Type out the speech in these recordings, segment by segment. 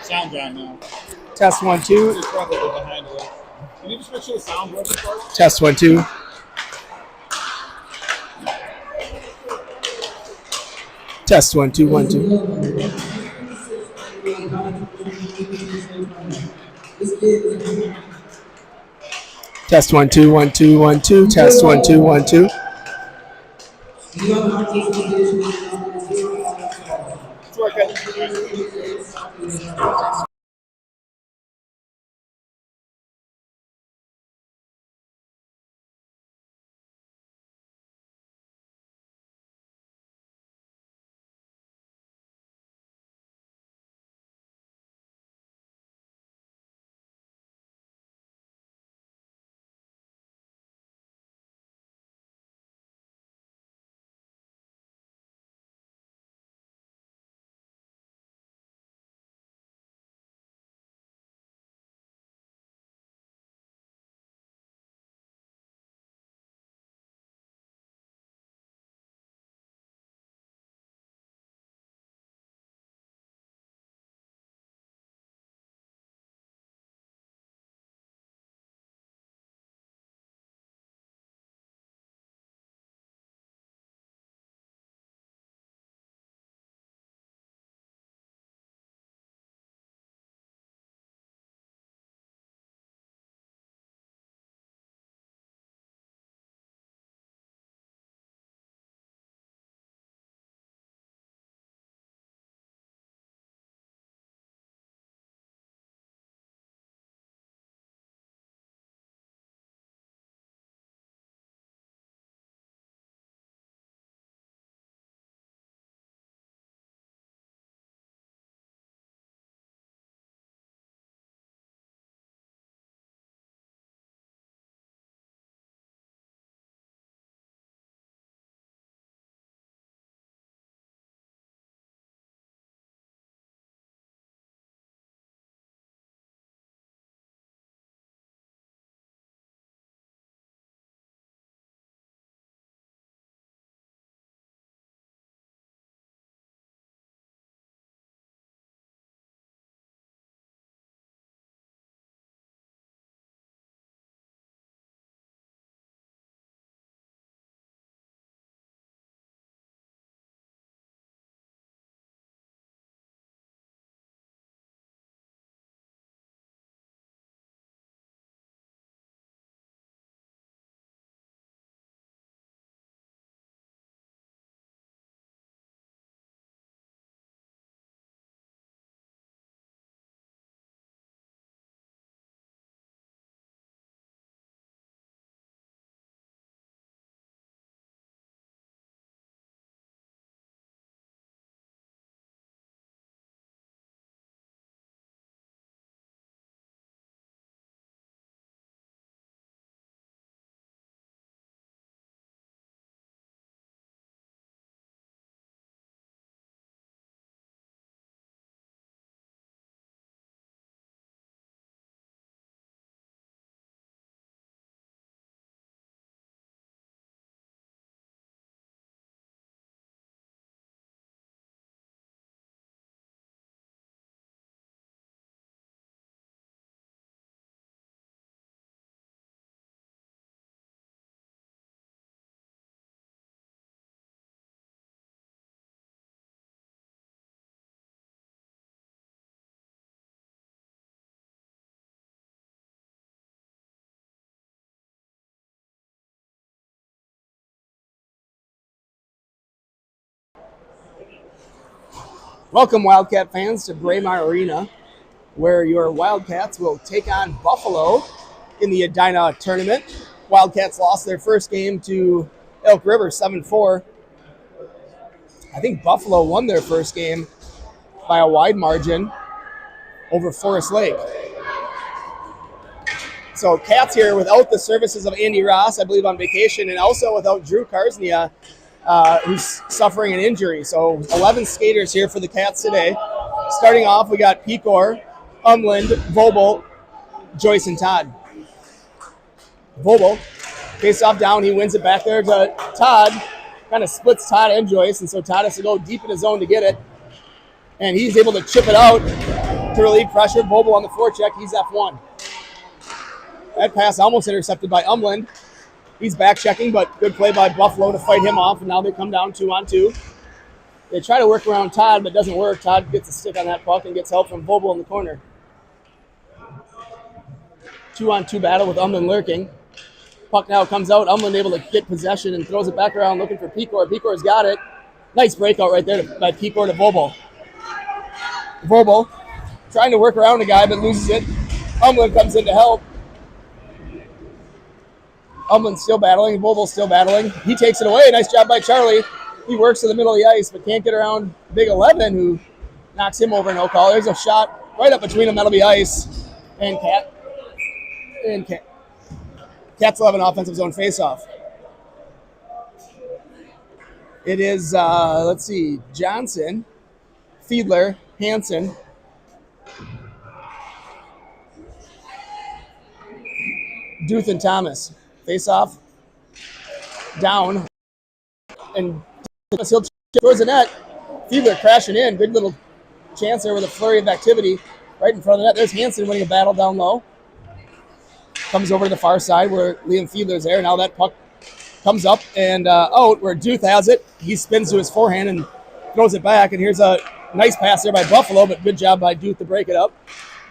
Sound guy now. Test 1 2. He's probably behind it. Can you just make sure the sound works first? Test 1 2. Test 1 2 1 2. Test 1 2 1 2 1 2. Test 1 2 1 2. It's working. Welcome, Wildcat fans, to Braemar Arena, where your Wildcats will take on Buffalo in the Edina tournament. Wildcats lost their first game to Elk River 7-4. I think Buffalo won their first game by a wide margin over Forest Lake. So Cats here without the services of Andy Ross, I believe, on vacation, and also without Drew Karsnia, who's suffering an injury. So 11 skaters here for the Cats today. Starting off, we got Pecor, Umland, Vobel, Joyce, and Todd. Vobel, face off down, he wins it back there to Todd, kind of splits Todd and Joyce, and so Todd has to go deep in his zone to get it. And he's able to chip it out to relieve pressure. Vogel on the forecheck. He's F1. That pass almost intercepted by Umland. He's back checking, but good play by Buffalo to fight him off, and now they come down 2-on-2. They try to work around Todd, but it doesn't work. Todd gets a stick on that puck and gets help from Vogel in the corner. 2-on-2 battle with Umland lurking. Puck now comes out. Umland able to get possession and throws it back around looking for Pecor. Pecor's got it. Nice breakout right there by Pecor to Vogel. Vogel trying to work around the guy, but loses it. Umland comes in to help. Umland's still battling. Vogel's still battling. He takes it away. Nice job by Charlie. He works to the middle of the ice, but can't get around Big 11, who knocks him over. No call. There's a shot right up between them. That'll be ice. And Cats will have an offensive zone faceoff. It is, let's see, Johnson, Fiedler, Hansen, Duth, and Thomas. Faceoff. Down. And he'll towards the net. Fiedler crashing in. Good little chance there with a flurry of activity right in front of the net. There's Hansen winning a battle down low. Comes over to the far side where Liam Fiedler's there. Now that puck comes up and out where Duth has it. He spins to his forehand and throws it back. And here's a nice pass there by Buffalo, but good job by Duth to break it up.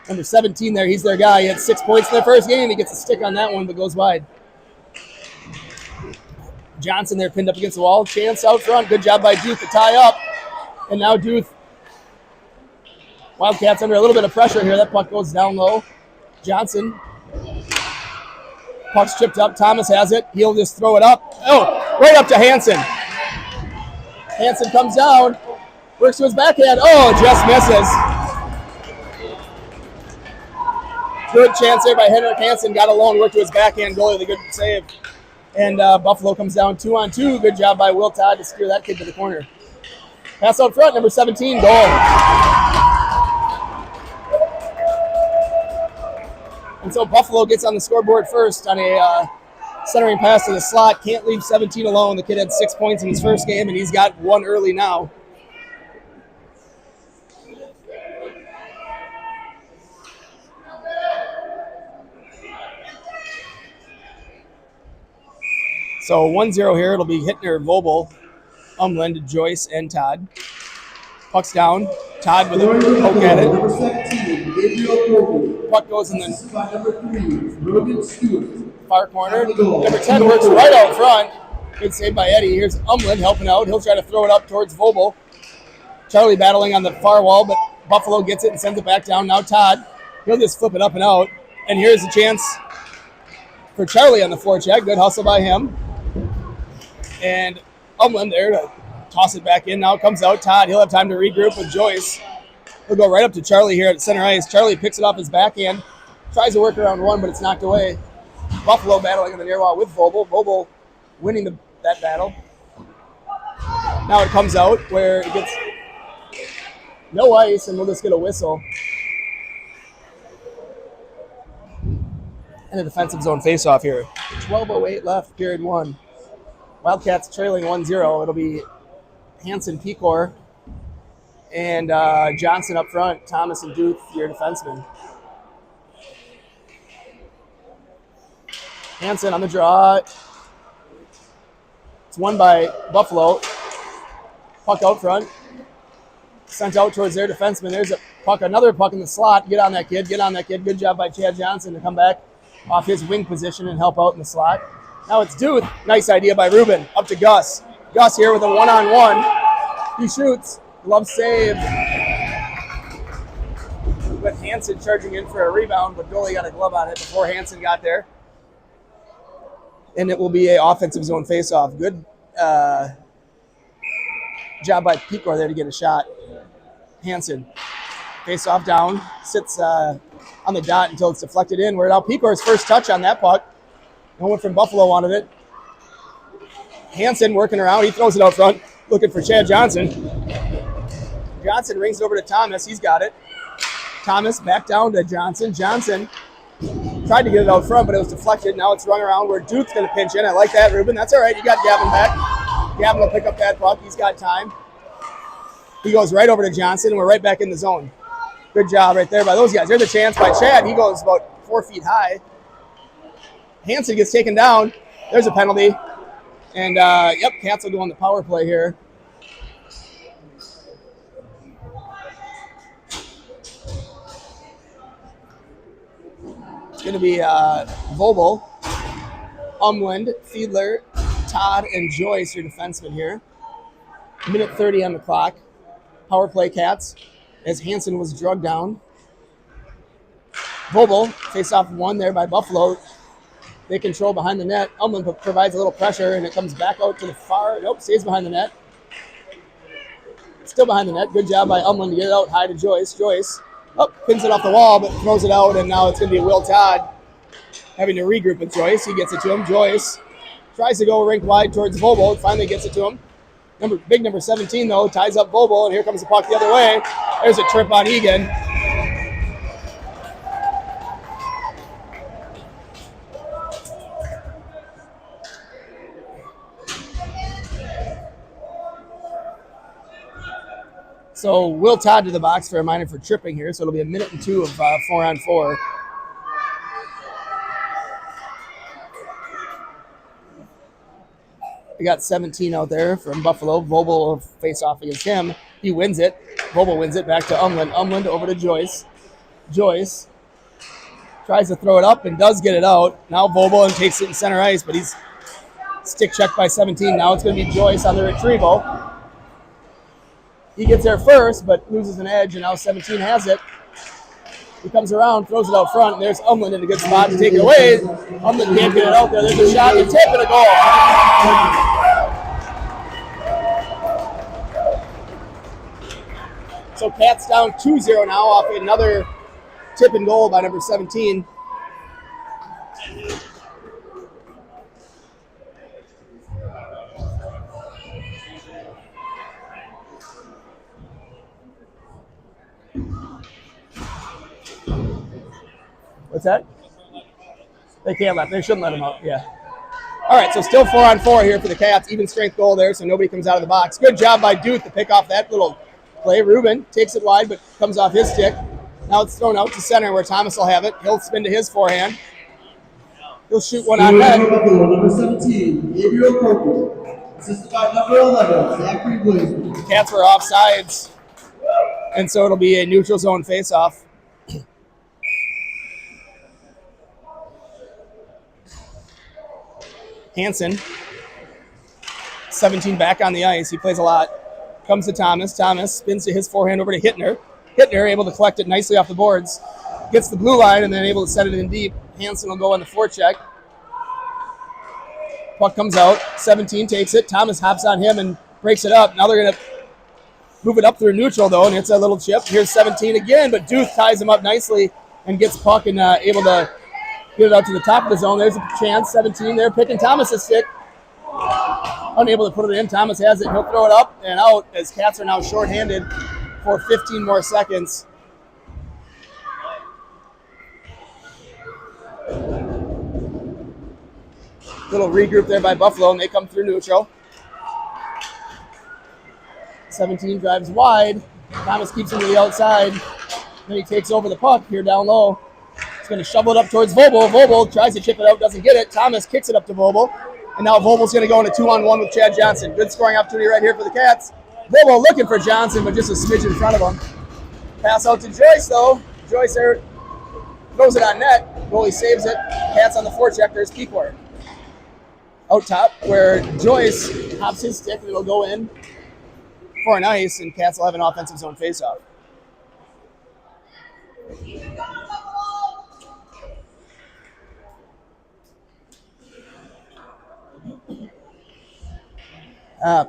Number 17 there, he's their guy. He had 6 points in their first game. He gets a stick on that one, but goes wide. Johnson there pinned up against the wall. Chance out front. Good job by Duth to tie up. And now Duth. Wildcats under a little bit of pressure here. That puck goes down low. Johnson. Puck's chipped up. Thomas has it. He'll just throw it up. Oh, right up to Hansen. Hansen comes down. Works to his backhand. Oh, just misses. Good chance there by Henrik Hansen. Got alone. Worked to his backhand. Goalie with a good save. And Buffalo comes down 2-on-2. Good job by Will Todd to steer that kid to the corner. Pass out front, number 17, goal. And so Buffalo gets on the scoreboard first on a centering pass to the slot. Can't leave 17 alone. The kid had 6 points in his first game, and he's got one early now. So 1-0 here. It'll be Hittner, Vogel, Umland, Joyce, and Todd. Puck's down. Todd with a poke at it. Puck goes in the far corner. Number 10 works right out front. Good save by Eddie. Here's Umland helping out. He'll try to throw it up towards Vogel. Charlie battling on the far wall, but Buffalo gets it and sends it back down. Now Todd. He'll just flip it up and out. And here's a chance for Charlie on the forecheck. Good hustle by him. And Umland there to toss it back in. Now it comes out. Todd, he'll have time to regroup with Joyce. He'll go right up to Charlie here at center ice. Charlie picks it off his backhand. Tries to work around one, but it's knocked away. Buffalo battling in the near wall with Vogel. Vogel winning that battle. Now it comes out where it gets no ice, and we'll just get a whistle. And a defensive zone faceoff here. 12:08 left, period one. Wildcats trailing 1-0. It'll be Hansen, Pecor, and Johnson up front. Thomas and Duth, your defensemen. Hansen on the draw. It's won by Buffalo. Puck out front. Sent out towards their defenseman. There's a puck, another puck in the slot. Get on that kid. Get on that kid. Good job by Chad Johnson to come back off his wing position and help out in the slot. Now it's Duth. Nice idea by Ruben. Up to Gus. Gus here with a one-on-one. He shoots. Glove save. With Hansen charging in for a rebound, but goalie got a glove on it before Hansen got there. And it will be an offensive zone faceoff. Good job by Pecor there to get a shot. Hansen. Faceoff down. Sits on the dot until it's deflected in. Where now Pecor's first touch on that puck. No one from Buffalo wanted it. Hansen working around. He throws it out front, looking for Chad Johnson. Johnson rings it over to Thomas. He's got it. Thomas back down to Johnson. Johnson tried to get it out front, but it was deflected. Now it's run around where Duke's going to pinch in. I like that, Ruben. That's all right. You got Gavin back. Gavin will pick up that puck. He's got time. He goes right over to Johnson, and we're right back in the zone. Good job right there by those guys. There's a chance by Chad. He goes about 4 feet high. Hansen gets taken down. There's a penalty. And, yep, Cats will go on the power play here. It's going to be Vogel, Umland, Fiedler, Todd, and Joyce, your defensemen here. Minute 30 on the clock. Power play Cats as Hansen was drugged down. Vogel, face off one there by Buffalo. They control behind the net. Umland provides a little pressure, and it comes back out to the far. Nope, stays behind the net. Still behind the net. Good job by Umland to get it out high to Joyce. Joyce, pins it off the wall, but throws it out, and now it's going to be Will Todd having to regroup with Joyce. He gets it to him. Joyce tries to go rink wide towards Vogel. Finally gets it to him. Big number 17, though, ties up Vogel, and here comes the puck the other way. There's a trip on Eagan. So Will Todd to the box for a minor for tripping here. So it'll be a minute and 2 of 4-on-4. We got 17 out there from Buffalo. Vogel will face off against him. He wins it. Vogel wins it back to Umland. Umland over to Joyce. Joyce tries to throw it up and does get it out. Now Vogel and takes it in center ice, but he's stick checked by 17. Now it's going to be Joyce on the retrieval. He gets there first, but loses an edge, and now 17 has it. He comes around, throws it out front, and there's Umland in a good spot to take it away. Umland can't get it out there. There's a shot, a tip, and a goal. So Cats down 2-0 now off another tip and goal by number 17. What's that? They can't let. They shouldn't let him out. Yeah. All right, so still 4-on-4 here for the Cats. Even strength goal there, so nobody comes out of the box. Good job by Duke to pick off that little play. Ruben takes it wide, but comes off his stick. Now it's thrown out to center where Thomas will have it. He'll spin to his forehand. He'll shoot one on net. Number 17, Gabriel Coker. Assisted by number 11, Zachary Williams. Cats were offsides, and so it'll be a neutral zone faceoff. Hansen, 17 back on the ice. He plays a lot. Comes to Thomas. Thomas spins to his forehand over to Hittner. Hittner able to collect it nicely off the boards. Gets the blue line and then able to set it in deep. Hansen will go on the forecheck. Puck comes out. 17 takes it. Thomas hops on him and breaks it up. Now they're going to move it up through neutral, though, and it's a little chip. Here's 17 again, but Duke ties him up nicely and gets puck and able to get it out to the top of the zone. There's a chance. 17 there, picking Thomas's stick. Unable to put it in. Thomas has it. He'll throw it up and out as Cats are now shorthanded for 15 more seconds. Little regroup there by Buffalo, and they come through neutral. 17 drives wide. Thomas keeps him to the outside. Then he takes over the puck here down low. He's going to shovel it up towards Vogel. Vogel tries to chip it out, doesn't get it. Thomas kicks it up to Vogel. And now Vogel's going to go in a 2-on-1 with Chad Johnson. Good scoring opportunity right here for the Cats. Vogel looking for Johnson, but just a smidge in front of him. Pass out to Joyce, though. Joyce there throws it on net. Goalie saves it. Cats on the forecheck. There's Peacock. Out top, where Joyce hops his stick, and it'll go in for an ice, and Cats will have an offensive zone faceoff.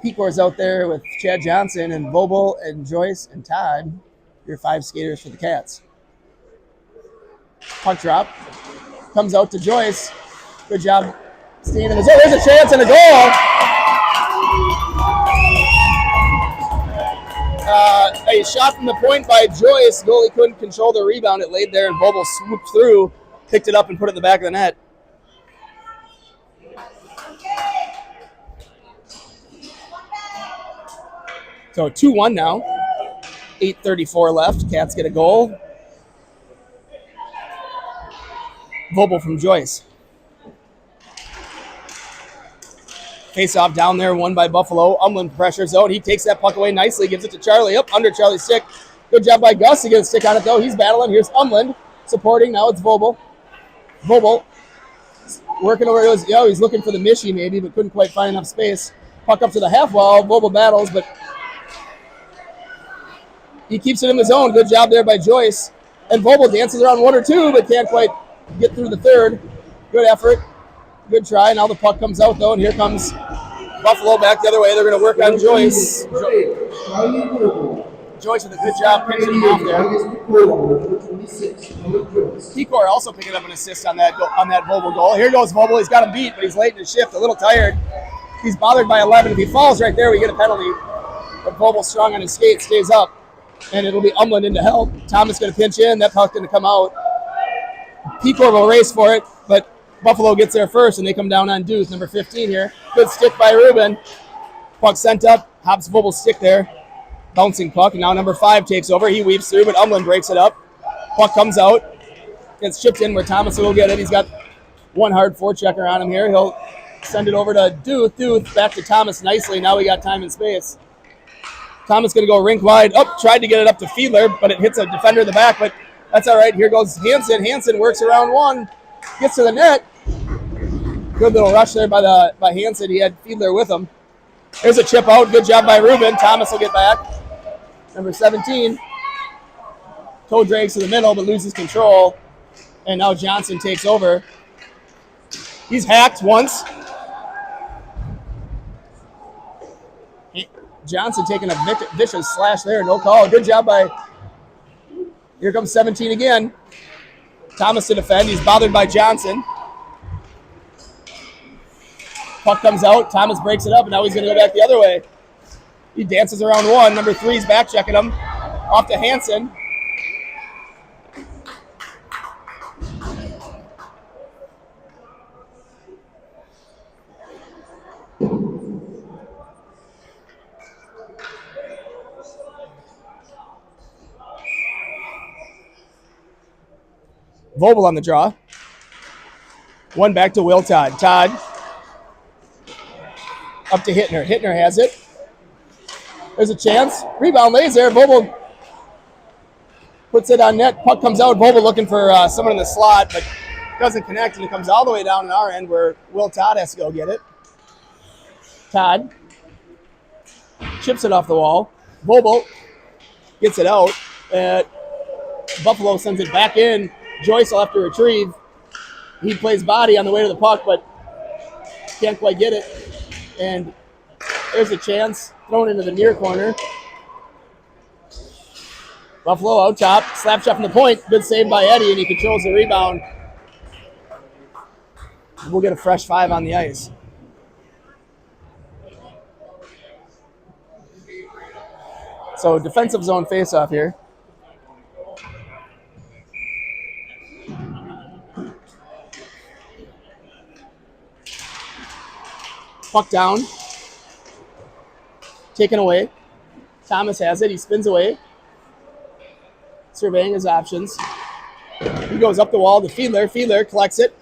Pecor's out there with Chad Johnson and Vogel and Joyce and Todd, your 5 skaters for the Cats. Puck drop. Comes out to Joyce. Good job staying in the zone. There's a chance and a goal. A shot from the point by Joyce. Goalie couldn't control the rebound. It laid there, and Vogel swooped through, picked it up, and put it in the back of the net. So 2-1 now. 8:34 left. Cats get a goal. Vobel from Joyce. Face off down there, won by Buffalo. Umland pressures out. He takes that puck away nicely, gives it to Charlie. Up under Charlie's stick. Good job by Gus to get a stick on it, though. He's battling. Here's Umland supporting. Now it's Vobel. Vobel working over. He's looking for the Mishi maybe, but couldn't quite find enough space. Puck up to the half wall. Vobel battles, but he keeps it in the zone. Good job there by Joyce. And Vobel dances around one or two, but can't quite get through the third. Good effort. Good try. Now the puck comes out, though, and here comes Buffalo back the other way. They're going to work on Joyce. Joyce with a good job pinching him off there. Pecor also picking up an assist on that Vobel goal. Here goes Vobel. He's got him beat, but he's late in his shift, a little tired. He's bothered by 11. If he falls right there, we get a penalty. But Vobel's strong on his skate, stays up, and it'll be Umland in to help. Thomas going to pinch in. That puck's going to come out. Pecor will race for it, but Buffalo gets there first, and they come down on Deuce, number 15 here. Good stick by Ruben. Puck sent up. Hops Vobel's stick there. Bouncing puck, and now number 5 takes over. He weaves through, but Umland breaks it up. Puck comes out. Gets chipped in where Thomas will get it. He's got one hard forechecker on him here. He'll send it over to Deuce. Deuce back to Thomas nicely. Now we got time and space. Thomas going to go rink wide. Tried to get it up to Fiedler, but it hits a defender in the back, but that's all right. Here goes Hansen. Hansen works around one. Gets to the net. Good little rush there by Hansen. He had Fiedler with him. There's a chip out. Good job by Ruben. Thomas will get back. Number 17. Toe drags to the middle, but loses control. And now Johnson takes over. He's hacked once. Johnson taking a vicious slash there. No call. Good job by... Here comes 17 again. Thomas to defend. He's bothered by Johnson. Puck comes out. Thomas breaks it up, and now he's going to go back the other way. He dances around one. Number 3's back checking him. Off to Hansen. Vobel on the draw. One back to Will Todd. Todd up to Hittner. Hittner has it. There's a chance. Rebound lays there. Vobel puts it on net. Puck comes out. Vobel looking for someone in the slot, but doesn't connect, and it comes all the way down on our end where Will Todd has to go get it. Todd chips it off the wall. Vobel gets it out. Buffalo sends it back in. Joyce will have to retrieve. He plays body on the way to the puck, but can't quite get it. And there's a chance. Thrown into the near corner. Buffalo out top. Slap shot from the point. Good save by Eddie, and he controls the rebound. We'll get a fresh 5 on the ice. So defensive zone faceoff here. Puck down. Taken away. Thomas has it. He spins away. Surveying his options. He goes up the wall to Fiedler. Fiedler collects it.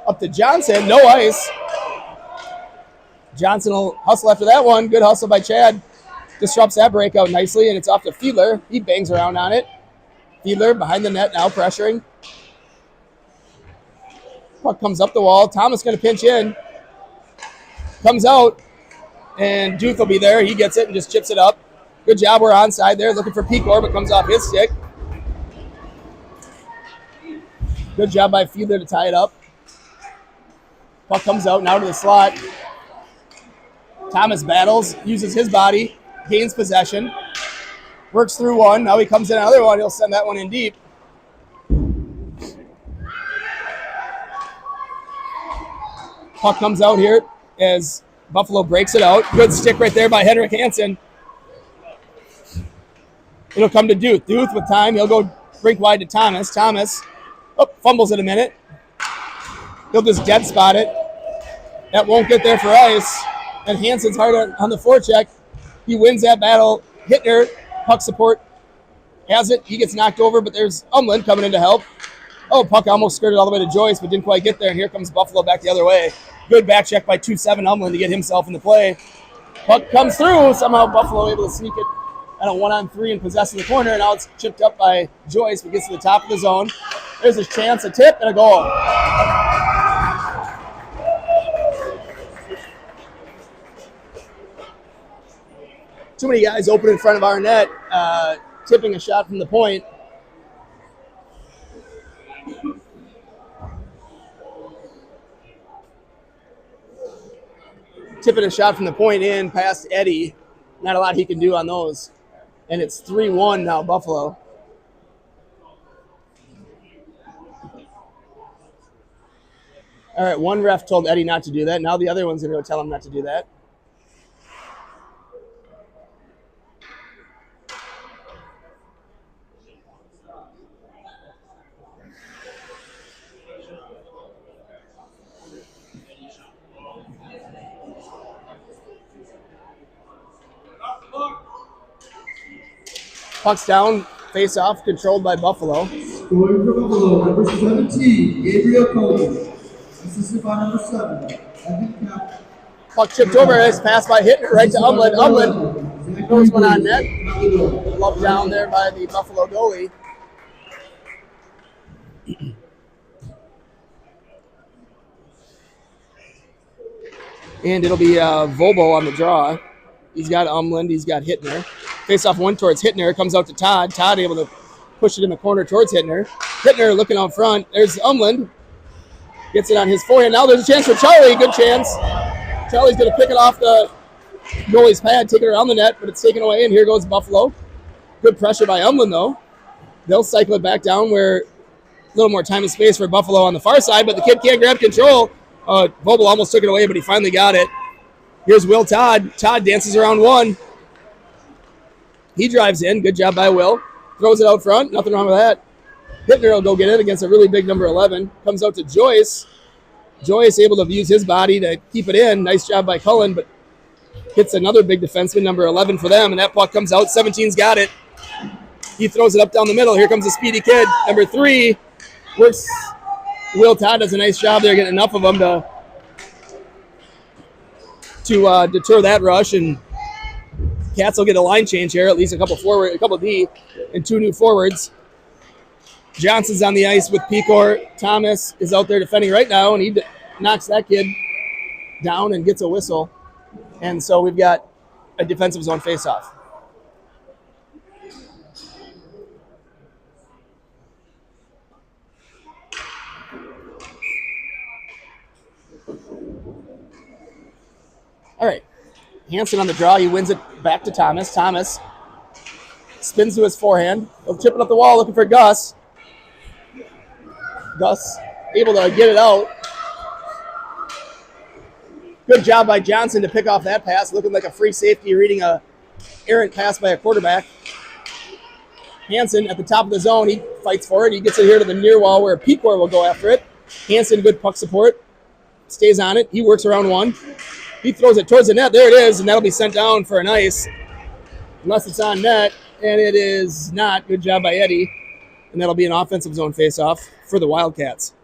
Up to Johnson. No ice. Johnson will hustle after that one. Good hustle by Chad. Disrupts that breakout nicely, and it's off to Fiedler. He bangs around on it. Fiedler behind the net now, pressuring. Puck comes up the wall. Thomas going to pinch in. Comes out, and Duke will be there. He gets it and just chips it up. Good job. We're onside there. Looking for Pecor, but comes off his stick. Good job by Fiedler to tie it up. Puck comes out now to the slot. Thomas battles, uses his body, gains possession, works through one. Now he comes in another one. He'll send that one in deep. Puck comes out here as Buffalo breaks it out. Good stick right there by Henrik Hansen. It'll come to Duke. Duke with time. He'll go rink wide to Thomas. Thomas fumbles it a minute. He'll just dead spot it. That won't get there for ice. And Hansen's hard on the forecheck. He wins that battle. Hittner, puck support has it. He gets knocked over, but there's Umland coming in to help. Oh, puck almost skirted all the way to Joyce, but didn't quite get there. And here comes Buffalo back the other way. Good back check by 2-7 Umland to get himself in the play. Puck comes through. Somehow Buffalo able to sneak it at a 1-on-3 and possess in the corner. And now it's chipped up by Joyce, but gets to the top of the zone. There's a chance, a tip, and a goal. Too many guys open in front of our net, tipping a shot from the point. Tipping a shot from the point in past Eddie. Not a lot he can do on those. And it's 3-1 now, Buffalo. All right, one ref told Eddie not to do that. Now the other one's going to go tell him not to do that. Puck's down, face off, controlled by Buffalo. Scoring for Buffalo, number 17, Gabriel Coleman. Assisted by number 7, Evan Cap. Puck chipped over, his pass by Hittner right to Umland. Umland throws one on net. Love down there by the Buffalo goalie. And it'll be Vobel on the draw. He's got Umland, he's got Hittner. Face off one towards Hittner, comes out to Todd. Todd able to push it in the corner towards Hittner. Hittner looking out front. There's Umland. Gets it on his forehand. Now there's a chance for Charlie. Good chance. Charlie's going to pick it off the goalie's pad, take it around the net, but it's taken away, and here goes Buffalo. Good pressure by Umland, though. They'll cycle it back down where a little more time and space for Buffalo on the far side, but the kid can't grab control. Vogel almost took it away, but he finally got it. Here's Will Todd. Todd dances around one. He drives in. Good job by Will. Throws it out front. Nothing wrong with that. Hittner will go get it against a really big number 11. Comes out to Joyce. Joyce able to use his body to keep it in. Nice job by Cullen, but hits another big defenseman, number 11 for them, and that puck comes out. 17's got it. He throws it up down the middle. Here comes the speedy kid. Number 3 works. Will Todd does a nice job there, getting enough of them to deter that rush, and Cats will get a line change here, at least a couple D, and 2 new forwards. Johnson's on the ice with Pecor. Thomas is out there defending right now, and he knocks that kid down and gets a whistle. And so we've got a defensive zone faceoff. All right. Hansen on the draw. He wins it back to Thomas. Thomas spins to his forehand. He'll chip it up the wall looking for Gus. Gus able to get it out. Good job by Johnson to pick off that pass. Looking like a free safety reading a errant pass by a quarterback. Hansen at the top of the zone. He fights for it. He gets it here to the near wall where Pecor will go after it. Hansen, good puck support. Stays on it. He works around one. He throws it towards the net. There it is, and that'll be sent down for an ice. Unless it's on net, and it is not. Good job by Eddie. And that'll be an offensive zone faceoff for the Wildcats.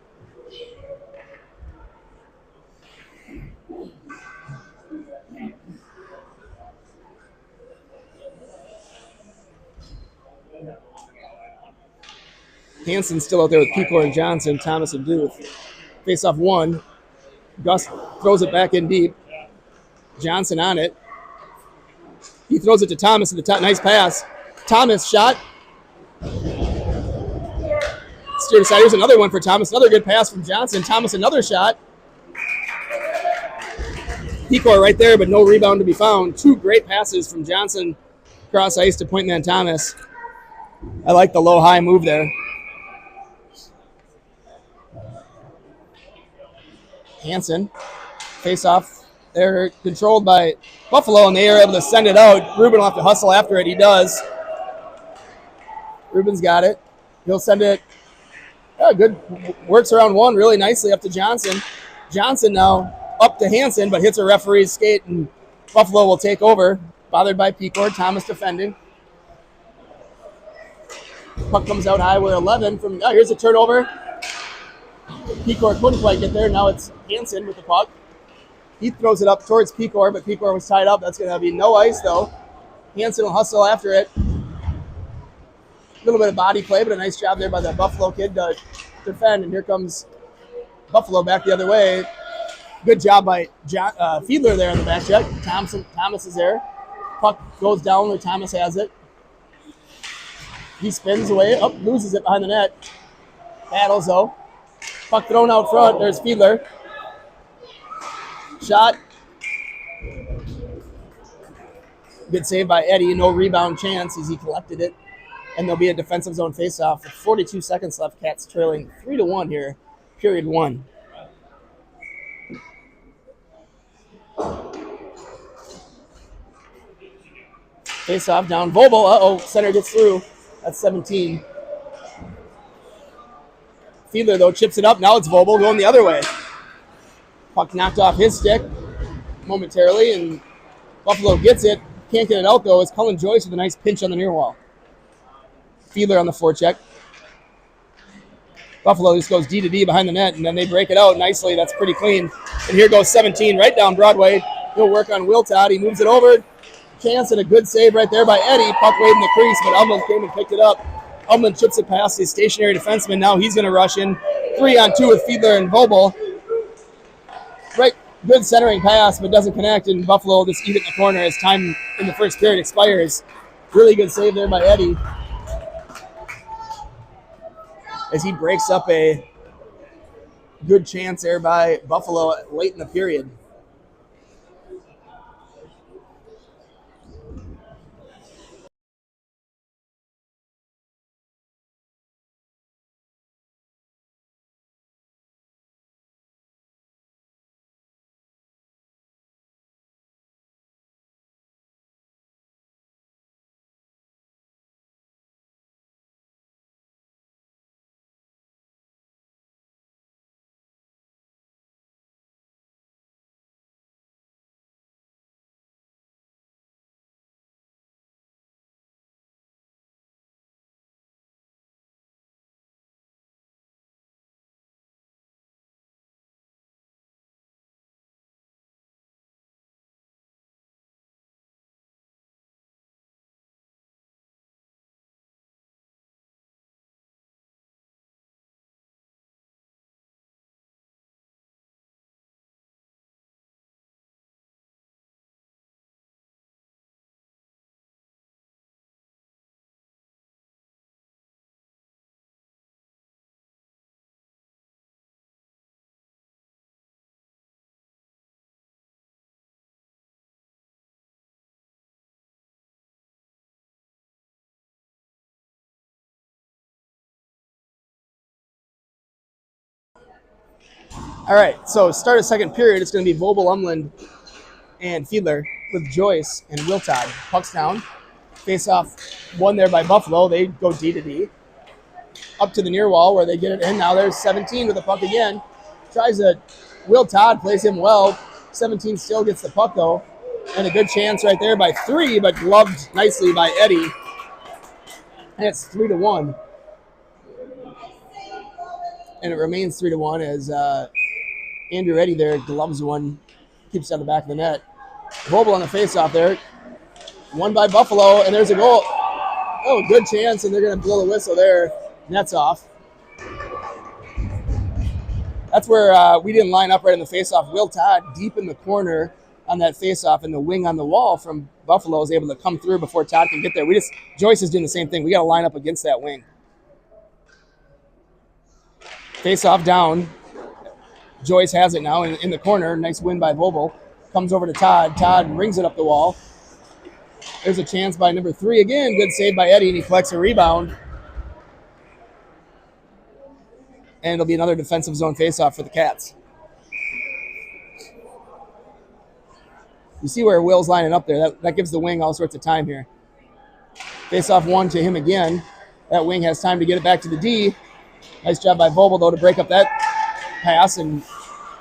Hansen's still out there with Pecor and Johnson, Thomas and Duth. Faceoff one. Gus throws it back in deep. Johnson on it. He throws it to Thomas at the top. Nice pass. Thomas shot. Steered aside. Here's another one for Thomas. Another good pass from Johnson. Thomas another shot. Pecor right there, but no rebound to be found. 2 great passes from Johnson across ice to point man Thomas. I like the low-high move there. Hansen. Face off. They're controlled by Buffalo, and they are able to send it out. Ruben will have to hustle after it. He does. Ruben's got it. He'll send it. Oh, good. Works around one really nicely up to Johnson. Johnson now up to Hansen, but hits a referee's skate, and Buffalo will take over. Bothered by Pecor. Thomas defending. Puck comes out high. We're 11 from. Oh, here's a turnover. Pecor couldn't quite get there. Now it's Hansen with the puck. He throws it up towards Pecor, but Pecor was tied up. That's going to be no ice, though. Hansen will hustle after it. A little bit of body play, but a nice job there by the Buffalo kid to defend. And here comes Buffalo back the other way. Good job by Fiedler there in the back check. Thomas is there. Puck goes down where Thomas has it. He spins away. Loses it behind the net. Battles, though. Puck thrown out front. There's Fiedler. Shot. Good save by Eddie. No rebound chance as he collected it. And there'll be a defensive zone faceoff with 42 seconds left. Cats trailing 3-1 here. Period 1. Faceoff down. Vogel. Center gets through. That's 17. Fiedler, though, chips it up. Now it's Vogel going the other way. Puck knocked off his stick momentarily, and Buffalo gets it. Can't get it out, though, as Cullen Joyce with a nice pinch on the near wall. Fiedler on the forecheck. Buffalo just goes D to D behind the net, and then they break it out nicely. That's pretty clean. And here goes 17 right down Broadway. He'll work on Will Todd. He moves it over. Chance and a good save right there by Eddie. Puck waiting in the crease, but Umland came and picked it up. Umland chips it past his stationary defenseman. Now he's going to rush in. 3-on-2 with Fiedler and Vogel. Right, good centering pass, but doesn't connect, and Buffalo just eat it in the corner as time in the first period expires. Really good save there by Eddie as he breaks up a good chance there by Buffalo late in the period. All right, so start of second period. It's going to be Vogel, Umland, and Fiedler with Joyce and Wiltod. Puck's down. Face-off won there by Buffalo. They go D to D. Up to the near wall where they get it in. Now there's 17 with the puck again. Tries to Will Todd, plays him well. 17 still gets the puck, though. And a good chance right there by 3, but gloved nicely by Eddie. And it's 3-1. And it remains 3-1 as Andrew Eddy there gloves one, keeps it on the back of the net. Vogel on the faceoff there. Won by Buffalo, and there's a goal. Oh, good chance, and they're going to blow the whistle there. Net's off. That's where we didn't line up right in the faceoff. Will Todd deep in the corner on that faceoff, and the wing on the wall from Buffalo is able to come through before Todd can get there. Joyce is doing the same thing. We got to line up against that wing. Faceoff down. Joyce has it now in the corner. Nice win by Vogel. Comes over to Todd. Todd rings it up the wall. There's a chance by number 3 again. Good save by Eddie, and he collects a rebound. And it'll be another defensive zone faceoff for the Cats. You see where Will's lining up there. That gives the wing all sorts of time here. Faceoff 1 to him again. That wing has time to get it back to the D. Nice job by Vogel, though, to break up that pass, and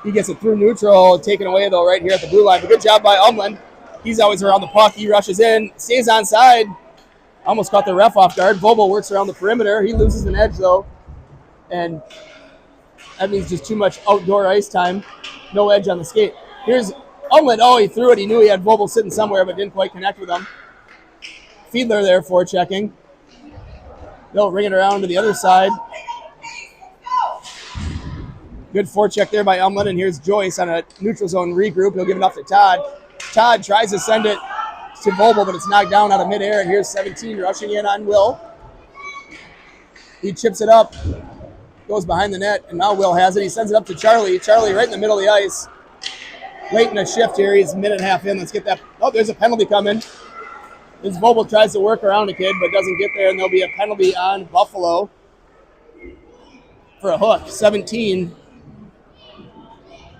he gets it through neutral, taken away, though, right here at the blue line. But good job by Umland. He's always around the puck. He rushes in, stays onside. Almost caught the ref off guard. Vobel works around the perimeter. He loses an edge, though. And that means just too much outdoor ice time. No edge on the skate. Here's Umland. Oh, he threw it. He knew he had Vobel sitting somewhere, but didn't quite connect with him. Fiedler there for checking. They'll ring it around to the other side. Good forecheck there by Umland, and here's Joyce on a neutral zone regroup. He'll give it off to Todd. Todd tries to send it to Vobel, but it's knocked down out of midair, and here's 17 rushing in on Will. He chips it up, goes behind the net, and now Will has it. He sends it up to Charlie. Charlie right in the middle of the ice. Late in the shift here. He's a minute and a half in. Let's get that. Oh, there's a penalty coming. This Vobel tries to work around a kid, but doesn't get there, and there'll be a penalty on Buffalo for a hook. 17.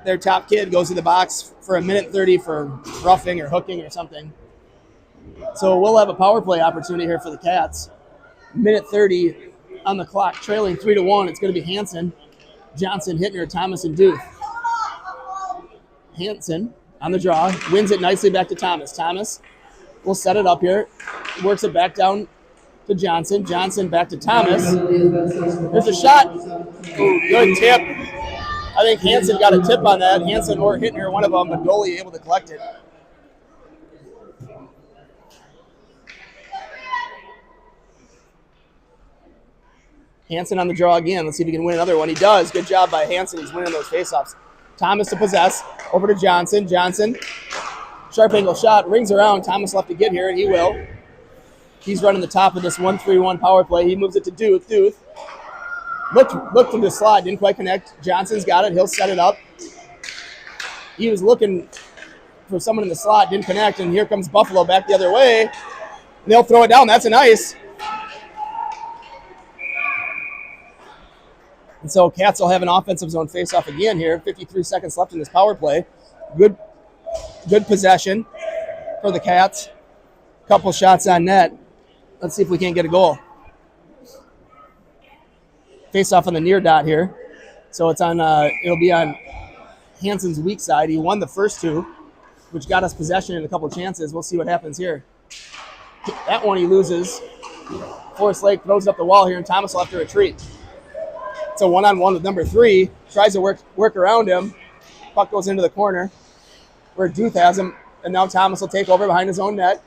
Their top kid goes to the box for a minute 30 for roughing or hooking or something. So we'll have a power play opportunity here for the Cats. Minute 30 on the clock, trailing 3-1. It's going to be Hansen, Johnson, Hittner, Thomas, and Duth. Hansen on the draw, wins it nicely back to Thomas. Thomas will set it up here, works it back down to Johnson. Johnson back to Thomas. There's a shot. Ooh, good tip. I think Hansen got a tip on that. Hansen or Hittner, one of them, but goalie able to collect it. Hansen on the draw again. Let's see if he can win another one. He does. Good job by Hansen. He's winning those faceoffs. Thomas to possess. Over to Johnson. Johnson. Sharp angle shot. Rings around. Thomas left to get here, and he will. He's running the top of this 1-3-1 power play. He moves it to Duth. Duth. Looked from the slot. Didn't quite connect. Johnson's got it. He'll set it up. He was looking for someone in the slot. Didn't connect, and here comes Buffalo back the other way. And they'll throw it down. That's an ice. And so Cats will have an offensive zone faceoff again here. 53 seconds left in this power play. Good possession for the Cats. Couple shots on net. Let's see if we can't get a goal. Faceoff on the near dot here. So it's on. It'll be on Hansen's weak side. He won the first two, which got us possession and a couple chances. We'll see what happens here. That one he loses. Forrest Lake throws it up the wall here, and Thomas will have to retreat. It's a one-on-one with number 3. Tries to work around him. Puck goes into the corner where Duth has him, and now Thomas will take over behind his own net.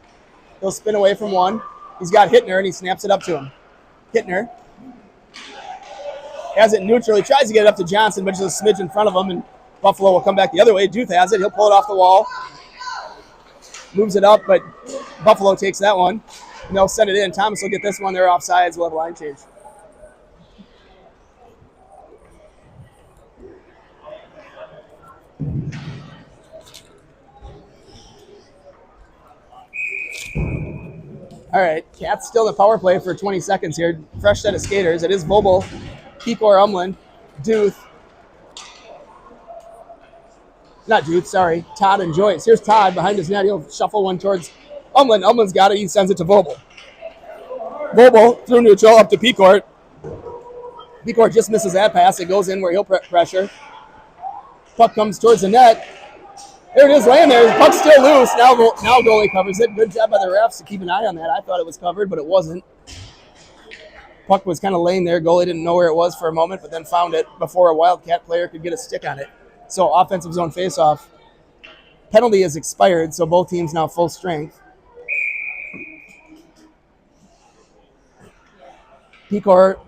He'll spin away from one. He's got Hittner, and he snaps it up to him. Hittner has it neutral. He tries to get it up to Johnson, but just a smidge in front of him, and Buffalo will come back the other way. Duth has it. He'll pull it off the wall. Moves it up, but Buffalo takes that one, and they'll send it in. Thomas will get this one. They're offsides. We'll have a line change. All right, Cats still in the power play for 20 seconds here. Fresh set of skaters. It is Vobel, Pecor, Umland, Duth. Not Duth, sorry. Todd and Joyce. Here's Todd behind his net. He'll shuffle one towards Umland. Umland's got it. He sends it to Vobel. Vobel through neutral up to Pecor. Pecor just misses that pass. It goes in where he'll pressure. Puck comes towards the net. There it is, laying there. The puck's still loose. Now goalie covers it. Good job by the refs to keep an eye on that. I thought it was covered, but it wasn't. Puck was kind of laying there. Goalie didn't know where it was for a moment, but then found it before a Wildcat player could get a stick on it. So offensive zone faceoff. Penalty has expired, so both teams now full strength. Pecor,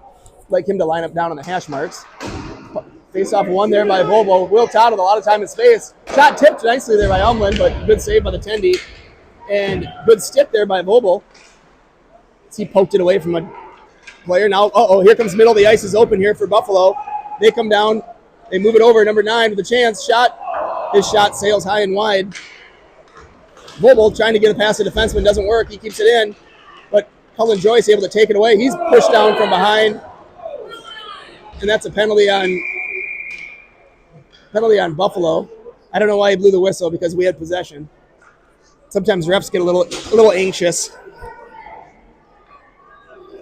like him to line up down on the hash marks. Face-off one there by Vobel. Will Todd with a lot of time in space. Shot tipped nicely there by Umland, but good save by the Tendy. And good stick there by Vobel. He poked it away from a player. Now, here comes middle. The ice is open here for Buffalo. They come down. They move it over. Number 9 with a chance. Shot. His shot sails high and wide. Vobel trying to get a past the defenseman. Doesn't work. He keeps it in. But Cullen Joyce able to take it away. He's pushed down from behind. And that's a penalty on Buffalo. I don't know why he blew the whistle, because we had possession. Sometimes refs get a little anxious.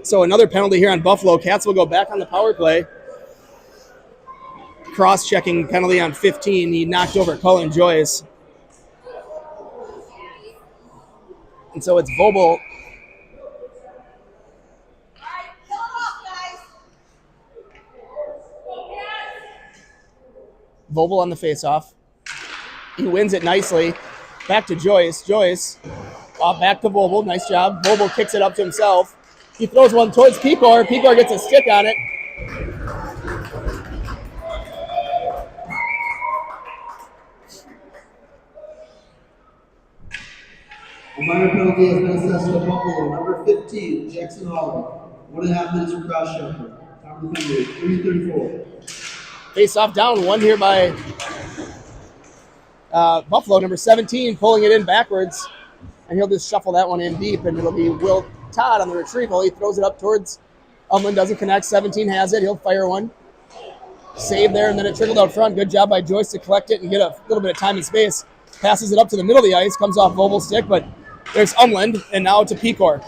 So another penalty here on Buffalo. Cats will go back on the power play. Cross-checking penalty on 15. He knocked over Cullen Joyce. And so it's Vobel Vogel on the faceoff. He wins it nicely. Back to Joyce. Joyce back to Vogel. Nice job. Vogel kicks it up to himself. He throws one towards Pecor. Pecor gets a stick on it. A minor penalty has been assessed to Buffalo, number 15, Jackson Oliver. 1.5 minutes for cross shepherd. Time of the penalty, 3:34. Face off down one here by Buffalo, number 17, pulling it in backwards. And he'll just shuffle that one in deep, and it'll be Will Todd on the retrieval. He throws it up towards Umland, doesn't connect. 17 has it. He'll fire one. Save there, and then it trickled out front. Good job by Joyce to collect it and get a little bit of time and space. Passes it up to the middle of the ice, comes off Vogel's stick, but there's Umland, and now to Pecor.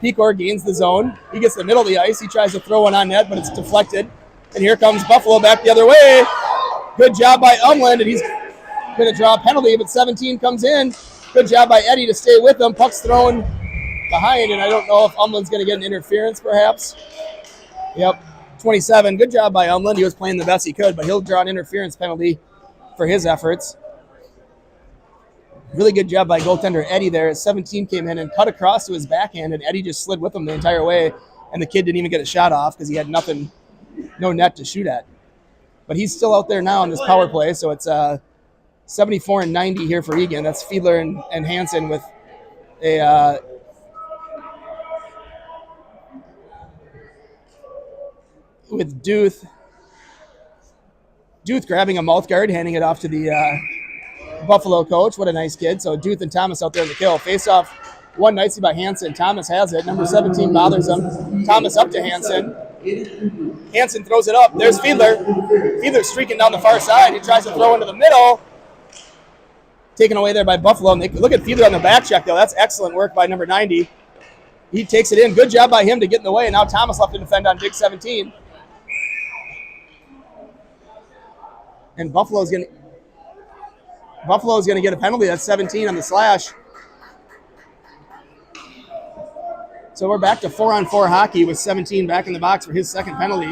Pecor gains the zone. He gets the middle of the ice. He tries to throw one on net, but it's deflected. And here comes Buffalo back the other way. Good job by Umland, and he's going to draw a penalty, but 17 comes in. Good job by Eddie to stay with him. Puck's thrown behind, and I don't know if Umland's going to get an interference, perhaps. Yep, 27. Good job by Umland. He was playing the best he could, but he'll draw an interference penalty for his efforts. Really good job by goaltender Eddie there. 17 came in and cut across to his backhand, and Eddie just slid with him the entire way, and the kid didn't even get a shot off because he had nothing, no net to shoot at. But he's still out there now in this power play, so it's 74 and 90 here for Eagan. That's Fiedler and Hansen with a with Duth grabbing a mouth guard, handing it off to the Buffalo coach. What a nice kid. So Duth and Thomas out there in the kill. Face off one nicely by Hansen. Thomas has it. Number 17 bothers him. Thomas up to Hansen. Hansen throws it up. There's Fiedler. Fiedler's streaking down the far side. He tries to throw into the middle. Taken away there by Buffalo. And look at Fiedler on the back check, though. That's excellent work by number 90. He takes it in. Good job by him to get in the way. And now Thomas left to defend on big 17. And Buffalo's going to get a penalty. That's 17 on the slash. So we're back to 4-on-4 hockey with 17 back in the box for his second penalty.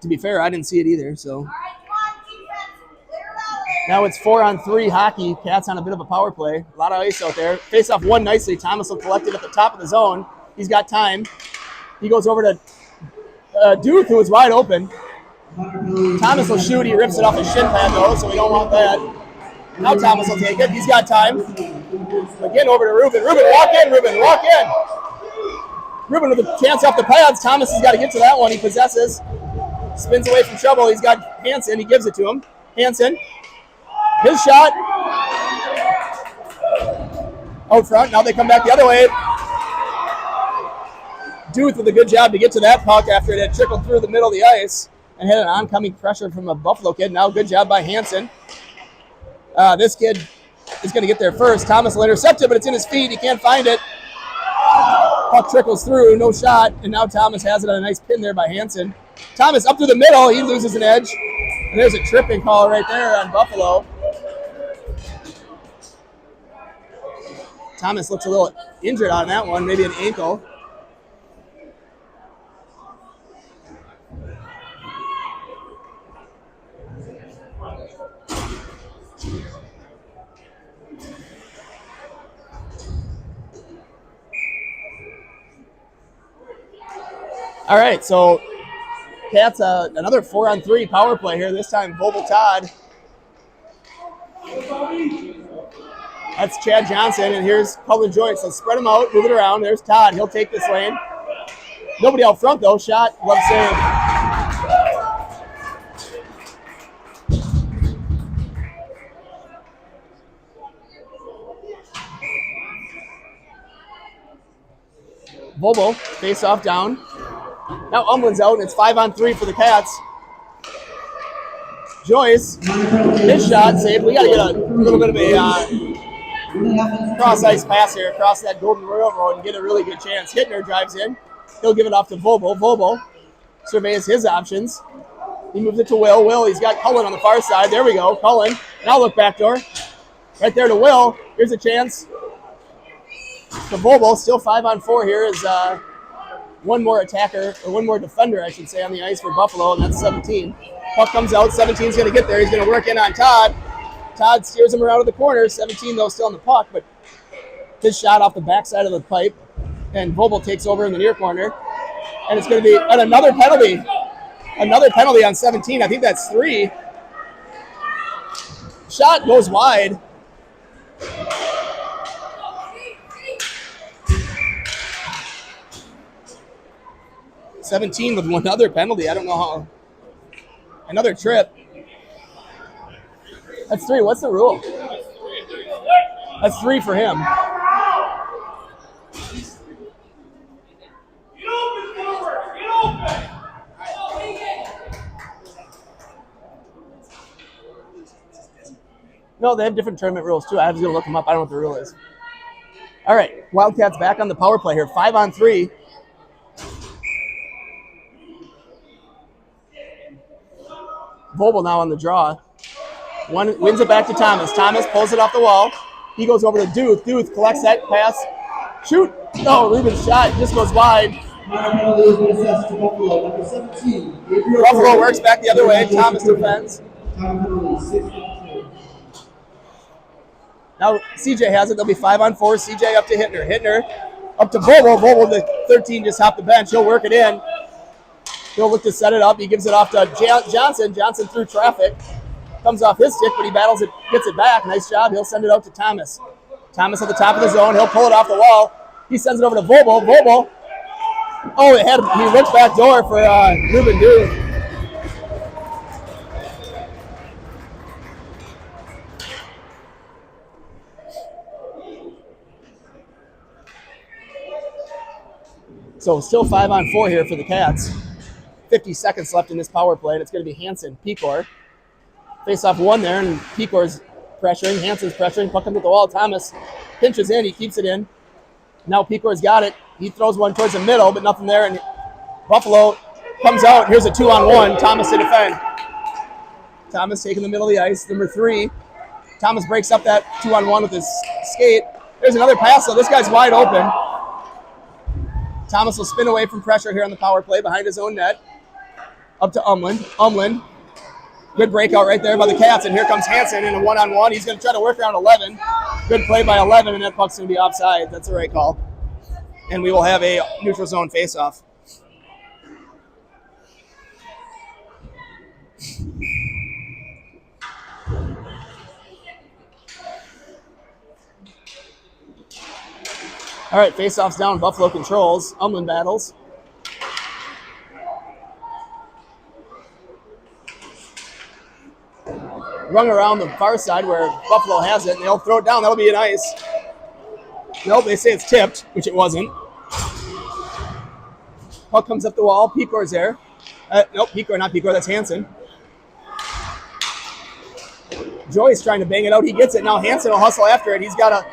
To be fair, I didn't see it either. So now it's 4-on-3 hockey. Cats on a bit of a power play. A lot of ice out there. Face off one nicely. Thomas will collect it at the top of the zone. He's got time. He goes over to Duke, who is wide open. Thomas will shoot. He rips it off his shin pad, though, so we don't want that. Now Thomas will take it. He's got time. Again, over to Ruben. Ruben, walk in. Ruben, walk in. Ruben with a chance off the pads. Thomas has got to get to that one. He possesses. Spins away from trouble. He's got Hansen. He gives it to him. Hansen. His shot. Out front. Now they come back the other way. Duth with a good job to get to that puck after it had trickled through the middle of the ice and had an oncoming pressure from a Buffalo kid. Now good job by Hansen. This kid is going to get there first. Thomas will intercept it, but it's in his feet. He can't find it. Puck trickles through. No shot. And now Thomas has it on a nice pin there by Hansen. Thomas up through the middle. He loses an edge. And there's a tripping call right there on Buffalo. Thomas looks a little injured on that one. Maybe an ankle. All right, so Cats another 4-on-3 power play here. This time Vogel Todd. That's Chad Johnson, and here's Cullen Joyce. Let's spread them out, move it around. There's Todd. He'll take this lane. Nobody out front, though. Shot. Love save. Bobo, face off down. Now Umland's out, and it's 5-on-3 for the Cats. Joyce, his shot saved. We got to get a little bit of a cross-ice pass here across that Golden Railroad and get a really good chance. Hittner drives in. He'll give it off to Vobo. Vobo surveys his options. He moves it to Will. Will, he's got Cullen on the far side. There we go. Cullen. Now look backdoor. Right there to Will. Here's a chance. The Volvo, still 5-on-4 here, is one more attacker, or one more defender, I should say, on the ice for Buffalo, and that's 17. Puck comes out, 17's going to get there. He's going to work in on Todd. Todd steers him around to the corner. 17, though, still on the puck, but his shot off the backside of the pipe, and Volvo takes over in the near corner. And it's going to be another penalty. Another penalty on 17. I think that's 3. Shot goes wide. $17 with one other penalty. I don't know how. Another trip. That's 3. What's the rule? That's 3 for him. No, they have different tournament rules too. I was going to look them up. I don't know what the rule is. All right, Wildcats back on the power play here. 5-on-3. Vogel now on the draw. One wins it back to Thomas. Thomas pulls it off the wall. He goes over to Duth. Duth collects that pass. Shoot! No, Ruben's shot just goes wide. Buffalo works back the other way. Thomas defends. Now CJ has it. They'll be 5-on-4. CJ up to Hittner. Hittner up to Vogel. Vogel, the 13, just hopped the bench. He'll work it in. He'll look to set it up. He gives it off to Johnson. Johnson through traffic. Comes off his stick, but he battles it, gets it back. Nice job. He'll send it out to Thomas. Thomas at the top of the zone. He'll pull it off the wall. He sends it over to Vogel. Vogel. Oh, he looks back door for Ruben Duth. So still 5-on-4 here for the Cats. 50 seconds left in this power play, and it's going to be Hansen, Pecor. Face off one there, and Pecor's pressuring. Hansen's pressuring. Puck comes at the wall. Thomas pinches in. He keeps it in. Now Pecor's got it. He throws one towards the middle, but nothing there. And Buffalo comes out. Here's a 2-on-1. Thomas to defend. Thomas taking the middle of the ice. Number 3. Thomas breaks up that 2-on-1 with his skate. There's another pass, so this guy's wide open. Thomas will spin away from pressure here on the power play behind his own net. Up to Umland. Umland. Good breakout right there by the Cats, and here comes Hansen in a 1-on-1. He's going to try to work around 11. Good play by 11, and that puck's going to be offside. That's the right call. And we will have a neutral zone faceoff. All right, faceoff's down. Buffalo controls. Umland battles. Rung around the far side where Buffalo has it, and they'll throw it down. That'll be an ice. Nope, they say it's tipped, which it wasn't. Puck comes up the wall. Pecor's there. Nope, Pecor, not Pecor. That's Hansen. Joyce trying to bang it out. He gets it. Now Hansen will hustle after it. He's got a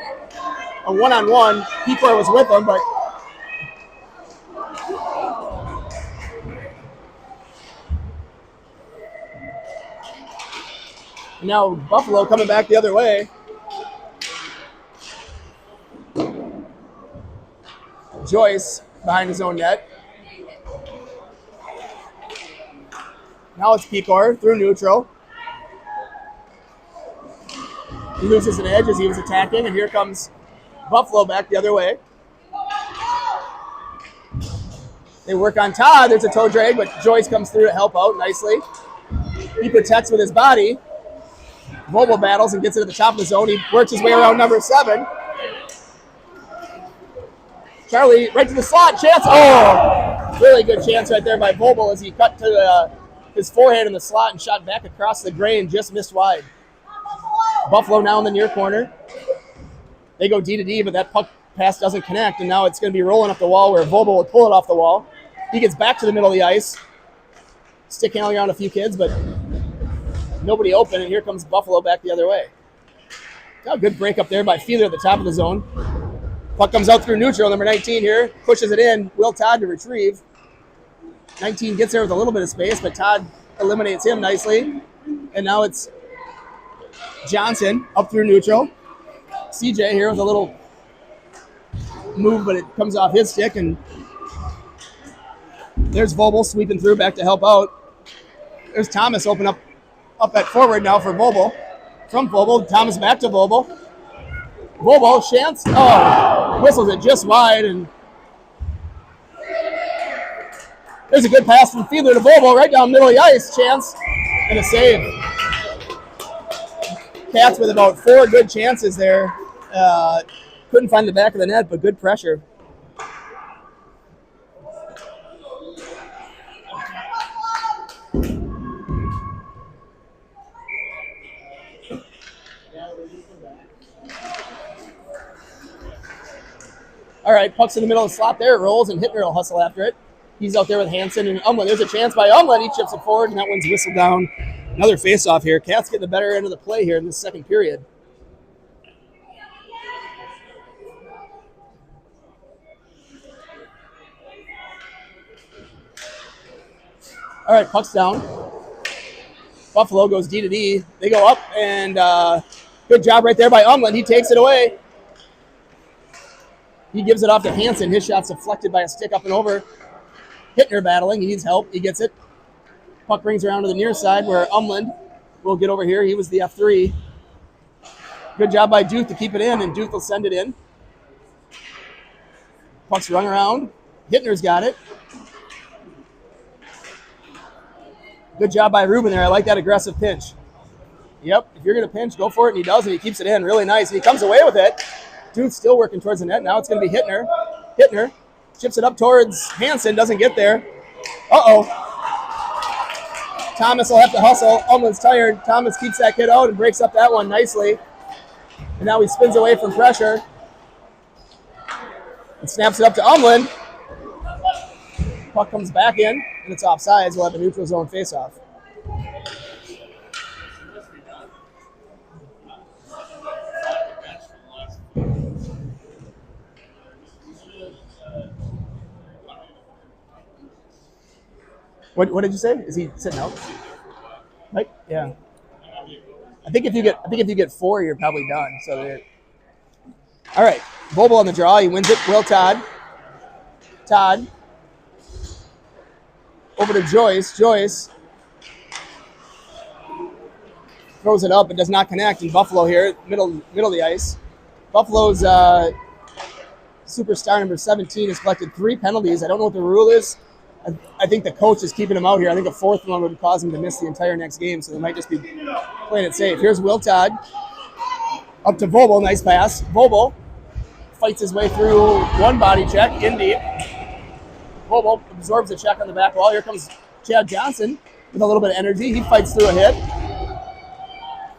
1-on-1. Pecor was with him, but now Buffalo coming back the other way. Joyce behind his own net. Now it's Pecor through neutral. He loses an edge as he was attacking, and here comes Buffalo back the other way. They work on Todd. There's a toe drag, but Joyce comes through to help out nicely. He protects with his body. Vogel battles and gets it at the top of the zone. He works his way around number 7. Charlie right to the slot. Chance. Oh, really good chance right there by Vogel as he cut to his forehand in the slot and shot back across the gray and just missed wide. Buffalo now in the near corner. They go D to D, but that puck pass doesn't connect, and now it's going to be rolling up the wall where Vogel will pull it off the wall. He gets back to the middle of the ice. Stick handling on a few kids, but nobody open, and here comes Buffalo back the other way. Got a good break up there by Feeler at the top of the zone. Puck comes out through neutral. Number 19 here pushes it in. Will Todd to retrieve. 19 gets there with a little bit of space, but Todd eliminates him nicely. And now it's Johnson up through neutral. CJ here with a little move, but it comes off his stick, and there's Vobel sweeping through back to help out. There's Thomas open up at forward now for Vobel. From Vobel, Thomas back to Vobel. Vobel, chance. Oh, whistles it just wide, and there's a good pass from Fiedler to Vobel right down middle of the ice. Chance and a save. Cats with about 4 good chances there. Couldn't find the back of the net, but good pressure. All right, puck's in the middle of the slot there. It rolls, and Hittner will hustle after it. He's out there with Hansen and Umland. There's a chance by Umland. He chips it forward, and that one's whistled down. Another face-off here. Cats getting the better end of the play here in this second period. All right, puck's down. Buffalo goes D to D. They go up, and good job right there by Umland. He takes it away. He gives it off to Hansen. His shot's deflected by a stick up and over. Hittner battling. He needs help. He gets it. Puck rings around to the near side where Umland will get over here. He was the F3. Good job by Duth to keep it in, and Duth will send it in. Puck's run around. Hittner's got it. Good job by Ruben there. I like that aggressive pinch. Yep, if you're going to pinch, go for it, and he does, and he keeps it in really nice. And he comes away with it. Dude's still working towards the net. Now it's going to be Hittner. Hittner chips it up towards Hansen. Doesn't get there. Uh-oh. Thomas will have to hustle. Umland's tired. Thomas keeps that kid out and breaks up that one nicely. And now he spins away from pressure. And snaps it up to Umland. Puck comes back in, and it's offsides. We'll have a neutral zone faceoff. What did you say? Is he sitting out? Right? Yeah. I think if you get 4, you're probably done. So, all right. Vobel on the draw. He wins it. Will Todd. Todd. Over to Joyce. Joyce throws it up but does not connect. And Buffalo here, middle of the ice. Buffalo's superstar number 17 has collected 3 penalties. I don't know what the rule is. I think the coach is keeping him out here. I think a 4th one would cause him to miss the entire next game, so they might just be playing it safe. Here's Will Todd. Up to Vobel. Nice pass. Vobel fights his way through one body check. In deep. Vobel absorbs the check on the back wall. Here comes Chad Johnson with a little bit of energy. He fights through a hit.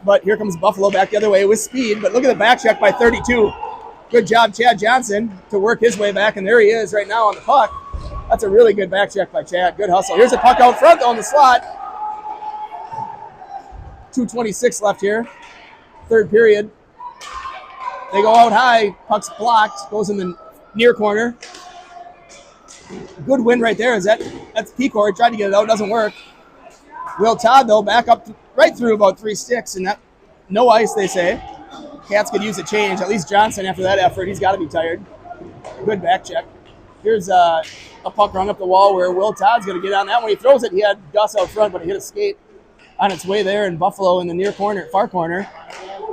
But here comes Buffalo back the other way with speed. But look at the back check by 32. Good job, Chad Johnson, to work his way back. And there he is right now on the puck. That's a really good back check by Chad. Good hustle. Here's a puck out front on the slot. 2:26 left here. Third period. They go out high. Puck's blocked. Goes in the near corner. Good win right there. That's Pecor. Tried to get it out. Doesn't work. Will Todd, though, back up right through about 3 sticks. And that no ice, they say. Cats could use a change. At least Johnson, after that effort, he's got to be tired. Good back check. Here's a puck rung up the wall where Will Todd's going to get on that. When he throws it, he had Gus out front, but he hit a skate on its way there, and Buffalo in the near corner, far corner.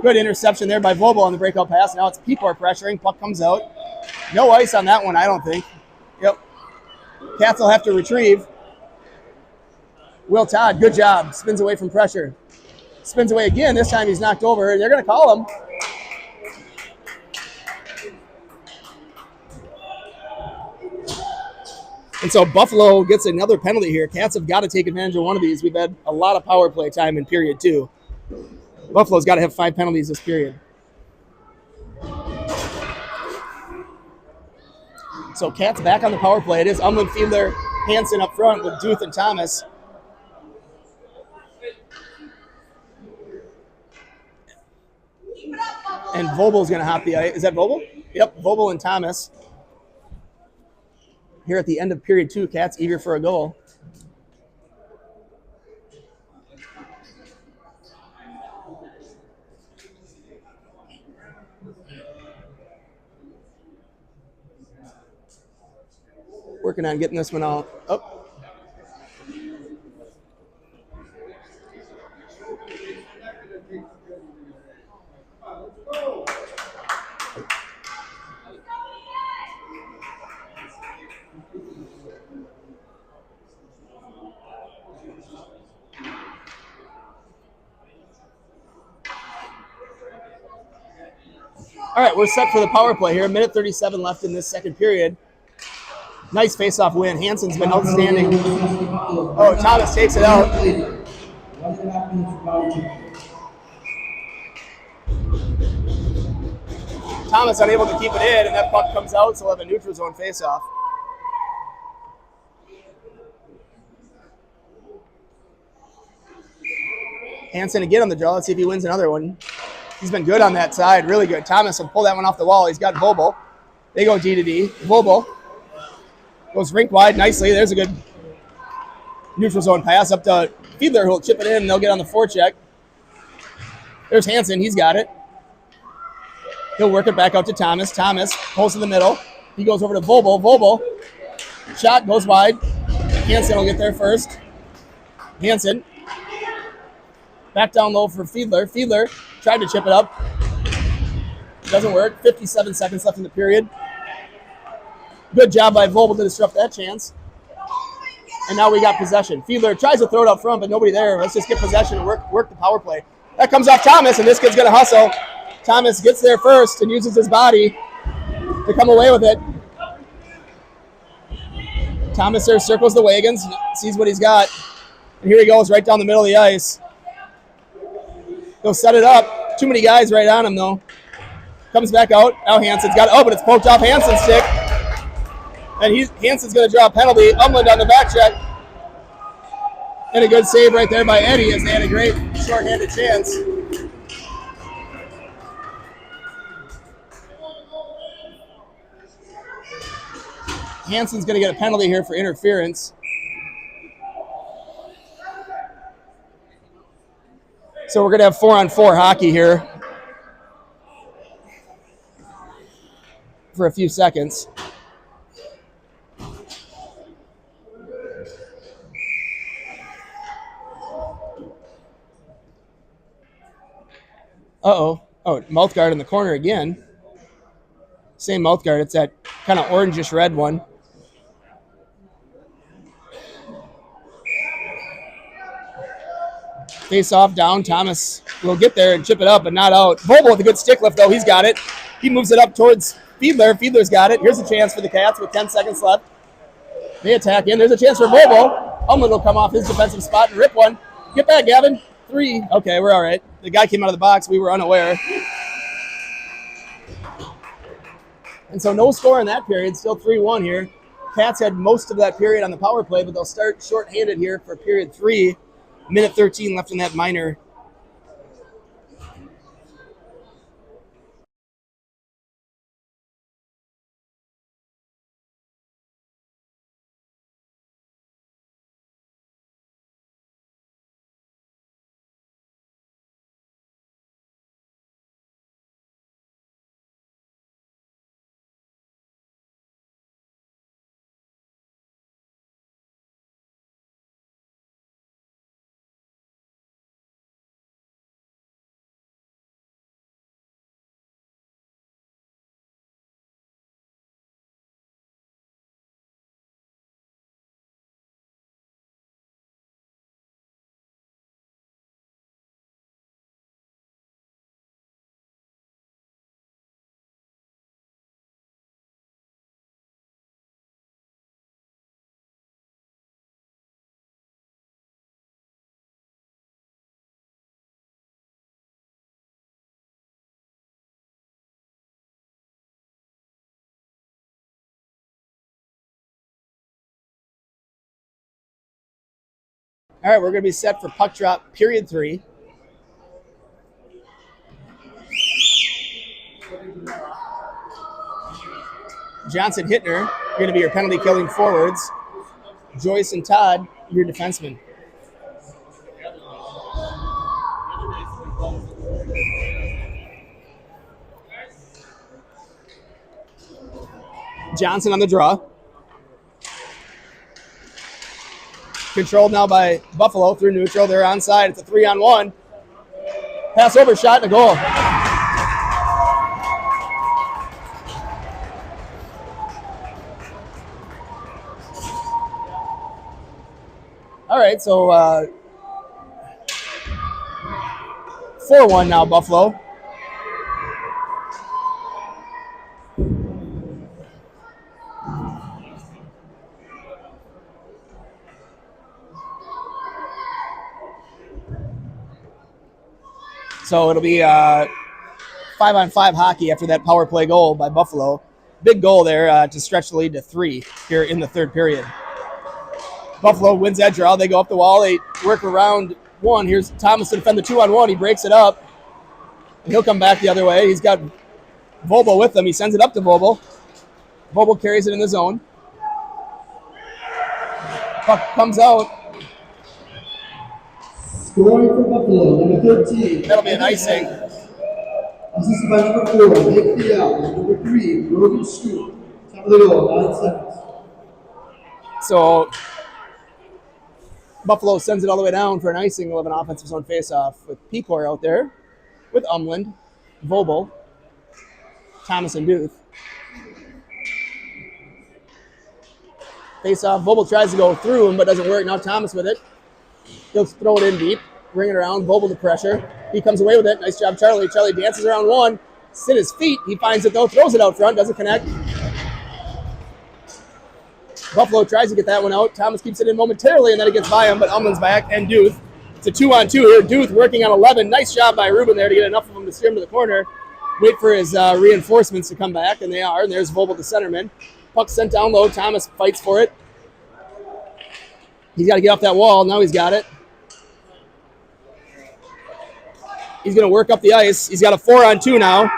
Good interception there by Vobel on the breakout pass. Now it's Pecor pressuring. Puck comes out. No ice on that one, I don't think. Yep. Cats will have to retrieve. Will Todd, good job. Spins away from pressure. Spins away again. This time he's knocked over. They're going to call him. And so Buffalo gets another penalty here. Cats have got to take advantage of one of these. We've had a lot of power play time in period 2. Buffalo's got to have 5 penalties this period. So Cats back on the power play. It is Umland, Fiedler, Hansen up front with Duth and Thomas. And Vobel's going to hop the ice. Is that Vobel? Yep, Vobel and Thomas. Here at the end of period 2, Cats eager for a goal. Working on getting this one out. Oh. All right, we're set for the power play here. 1:37 left in this second period. Nice face-off win. Hansen's been outstanding. Oh, Thomas takes it out. Thomas unable to keep it in, and that puck comes out, so we'll have a neutral zone face-off. Hansen again on the draw. Let's see if he wins another one. He's been good on that side, really good. Thomas will pull that one off the wall. He's got Vobel. They go D to D. Vobel goes rink wide nicely. There's a good neutral zone pass up to Fiedler, who'll chip it in, and they'll get on the forecheck. There's Hansen. He's got it. He'll work it back out to Thomas. Thomas pulls in the middle. He goes over to Vobel. Vobel. Shot goes wide. Hansen will get there first. Hansen. Back down low for Fiedler. Fiedler tried to chip it up. Doesn't work. 57 seconds left in the period. Good job by Vobel to disrupt that chance. And now we got possession. Fiedler tries to throw it up front, but nobody there. Let's just get possession and work the power play. That comes off Thomas, and this kid's going to hustle. Thomas gets there first and uses his body to come away with it. Thomas there circles the wagons, sees what he's got. And here he goes right down the middle of the ice. He'll set it up. Too many guys right on him, though. Comes back out. Now Hansen's got it. Oh, but it's poked off Hansen's stick. And Hansen's going to draw a penalty. Umland on the back check. And a good save right there by Eddie as they had a great short-handed chance. Hansen's going to get a penalty here for interference. So we're going to have 4-on-4 hockey here for a few seconds. Uh-oh. Oh, mouth guard in the corner again. Same mouth guard. It's that kind of orangish red one. Face off down. Thomas will get there and chip it up, but not out. Vobel with a good stick lift, though. He's got it. He moves it up towards Fiedler. Fiedler's got it. Here's a chance for the Cats with 10 seconds left. They attack in. There's a chance for Vobel. Umland will come off his defensive spot and rip one. Get back, Gavin. 3. Okay, we're all right. The guy came out of the box. We were unaware. And so no score in that period. Still 3-1 here. Cats had most of that period on the power play, but they'll start shorthanded here for period 3. Minute 13 left in that minor. All right, we're going to be set for puck drop period 3. Johnson, Hittner, going to be your penalty killing forwards. Joyce and Todd, your defensemen. Johnson on the draw. controlled now by Buffalo through neutral. They're onside. It's a 3-on-1. Pass over, shot, and a goal. All right, so 4-1 now, Buffalo. So it'll be 5-on-5 hockey after that power play goal by Buffalo. Big goal there to stretch the lead to 3 here in the third period. Buffalo wins that draw. They go up the wall. They work around one. Here's Thomas to defend the 2-on-1. He breaks it up. And he'll come back the other way. He's got Vobel with him. He sends it up to Vobel. Vobel carries it in the zone. Puck comes out. Scoring for Buffalo, number 13. That'll be an icing. Assisted by number 4, Nick Thiel. Number 3, Brogan Scoop. Top of the goal, 9 seconds. So Buffalo sends it all the way down for an icing. We'll have an offensive zone faceoff with Pecor out there, with Umland, Vobel, Thomas, and Duth. Faceoff. Vobel tries to go through him, but doesn't work. Now Thomas with it. He'll throw it in deep, bring it around. Vobel to pressure. He comes away with it. Nice job, Charlie. Charlie dances around one, sit his feet. He finds it though, throws it out front, doesn't connect. Buffalo tries to get that one out. Thomas keeps it in momentarily, and then it gets by him, but Umland's back, and Duth. It's a 2-on-2 here. Duth working on 11. Nice job by Ruben there to get enough of him to steer him to the corner. Wait for his reinforcements to come back, and they are. And there's Vobel, the centerman. Puck sent down low. Thomas fights for it. He's got to get off that wall. Now he's got it. He's going to work up the ice. He's got a 4-on-2 now.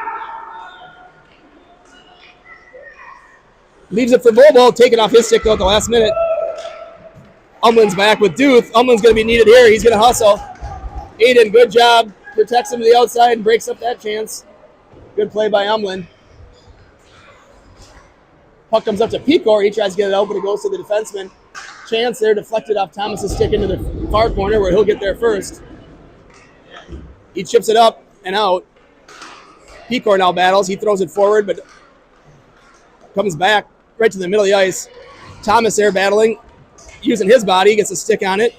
Leaves it for Vobel, taken off his stick though at the last minute. Umland's back with Duth. Umland's going to be needed here. He's going to hustle. Aiden, good job. Protects him to the outside and breaks up that chance. Good play by Umland. Puck comes up to Pecor. He tries to get it out, but it goes to the defenseman. Chance there deflected off Thomas's stick into the far corner where he'll get there first. He chips it up and out. Pecor now battles. He throws it forward, but comes back right to the middle of the ice. Thomas there battling, using his body, gets a stick on it.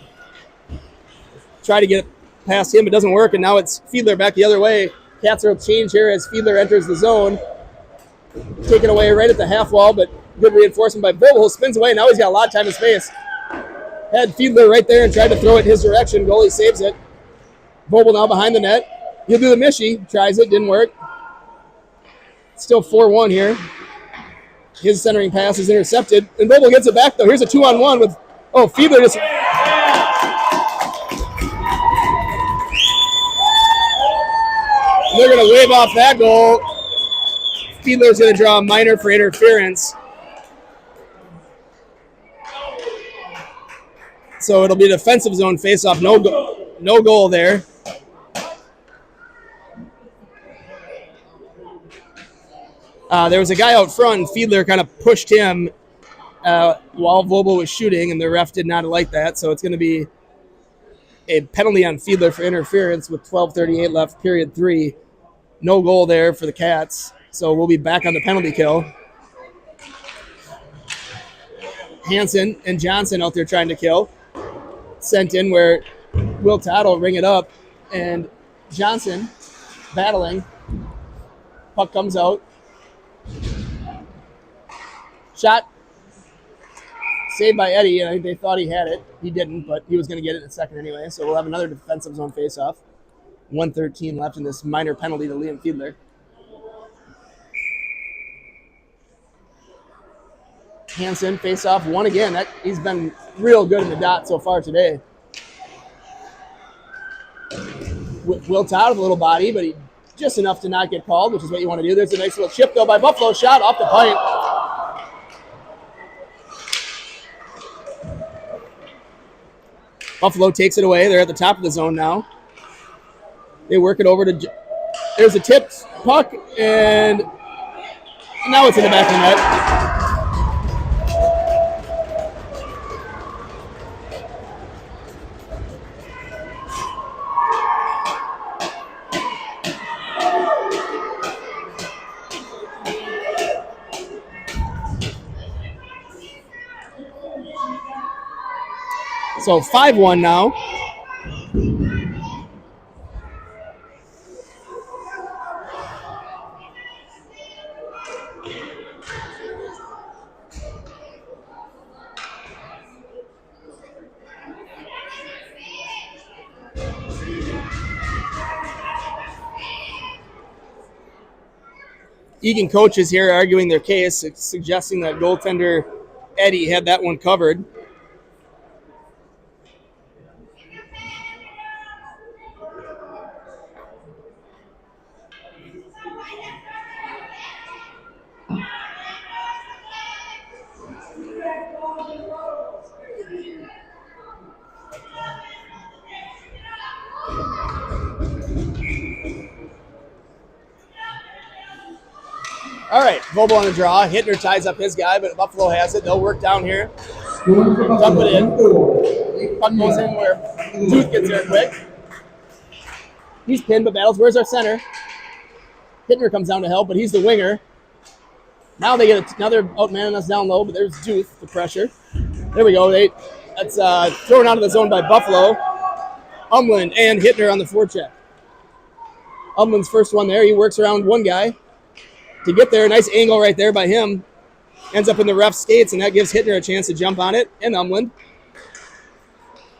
Try to get it past him, but doesn't work, and now it's Fiedler back the other way. Cats will change here as Fiedler enters the zone. Taken away right at the half wall, but good reinforcement by Vobel, who spins away. Now he's got a lot of time and space. Had Fiedler right there and tried to throw it his direction. Goalie saves it. Vobel now behind the net. He'll do the Mishy. Tries it, didn't work. Still 4-1 here. His centering pass is intercepted. And Vobel gets it back, though. Here's a 2-on-1 with, Fiedler just... They're going to wave off that goal. Fiedler's going to draw a minor for interference. So it'll be a defensive zone faceoff. No goal there. There was a guy out front, and Fiedler kind of pushed him while Vobel was shooting, and the ref did not like that. So it's going to be a penalty on Fiedler for interference with 12:38 left, period 3. No goal there for the Cats. So we'll be back on the penalty kill. Hansen and Johnson out there trying to kill. Sent in where Will Todd will ring it up. And Johnson battling. Puck comes out. Shot. Saved by Eddie. And I think they thought he had it. He didn't, but he was going to get it in a second anyway. So we'll have another defensive zone faceoff. 1:13 left in this minor penalty to Liam Fiedler. Hansen, face-off, one again. He's been real good in the dot so far today. Will Todd with a little body, but just enough to not get called, which is what you want to do. There's a nice little chip, though, by Buffalo. Shot off the pipe. Buffalo takes it away. They're at the top of the zone now. They work it over to... There's a tipped puck, and now it's in the back of the net. So 5-1 now. Eagan coaches here arguing their case, suggesting that goaltender Eddie had that one covered. All right, Vobel on the draw. Hittner ties up his guy, but Buffalo has it. They'll work down here. Dump it in. Puck goes in where Duke gets there quick. He's pinned, but battles. Where's our center? Hittner comes down to help, but he's the winger. Now they get now they're outmanning us down low, but there's Duke, the pressure. There we go. That's thrown out of the zone by Buffalo. Umland and Hittner on the forecheck. Umland's first one there. He works around one guy to get there. Nice angle right there by him. Ends up in the ref's skates, and that gives Hittner a chance to jump on it. And Umland.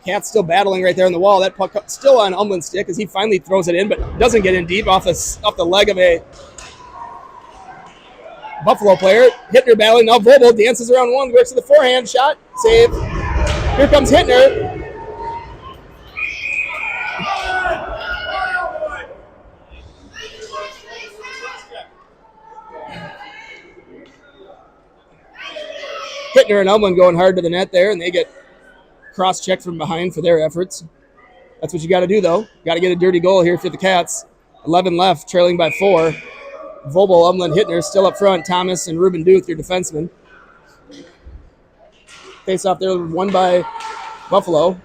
Cat's still battling right there on the wall. That puck still on Umland's stick as he finally throws it in, but doesn't get in deep off the leg of a Buffalo player. Hittner battling. Now Vobel dances around one, works to the forehand shot. Save. Here comes Hittner. Hittner and Umland going hard to the net there, and they get cross-checked from behind for their efforts. That's what you got to do, though. Got to get a dirty goal here for the Cats. 11 left, trailing by 4. Vobel, Umland, Hittner still up front. Thomas and Ruben Duth, your defensemen. Face off there, won by Buffalo.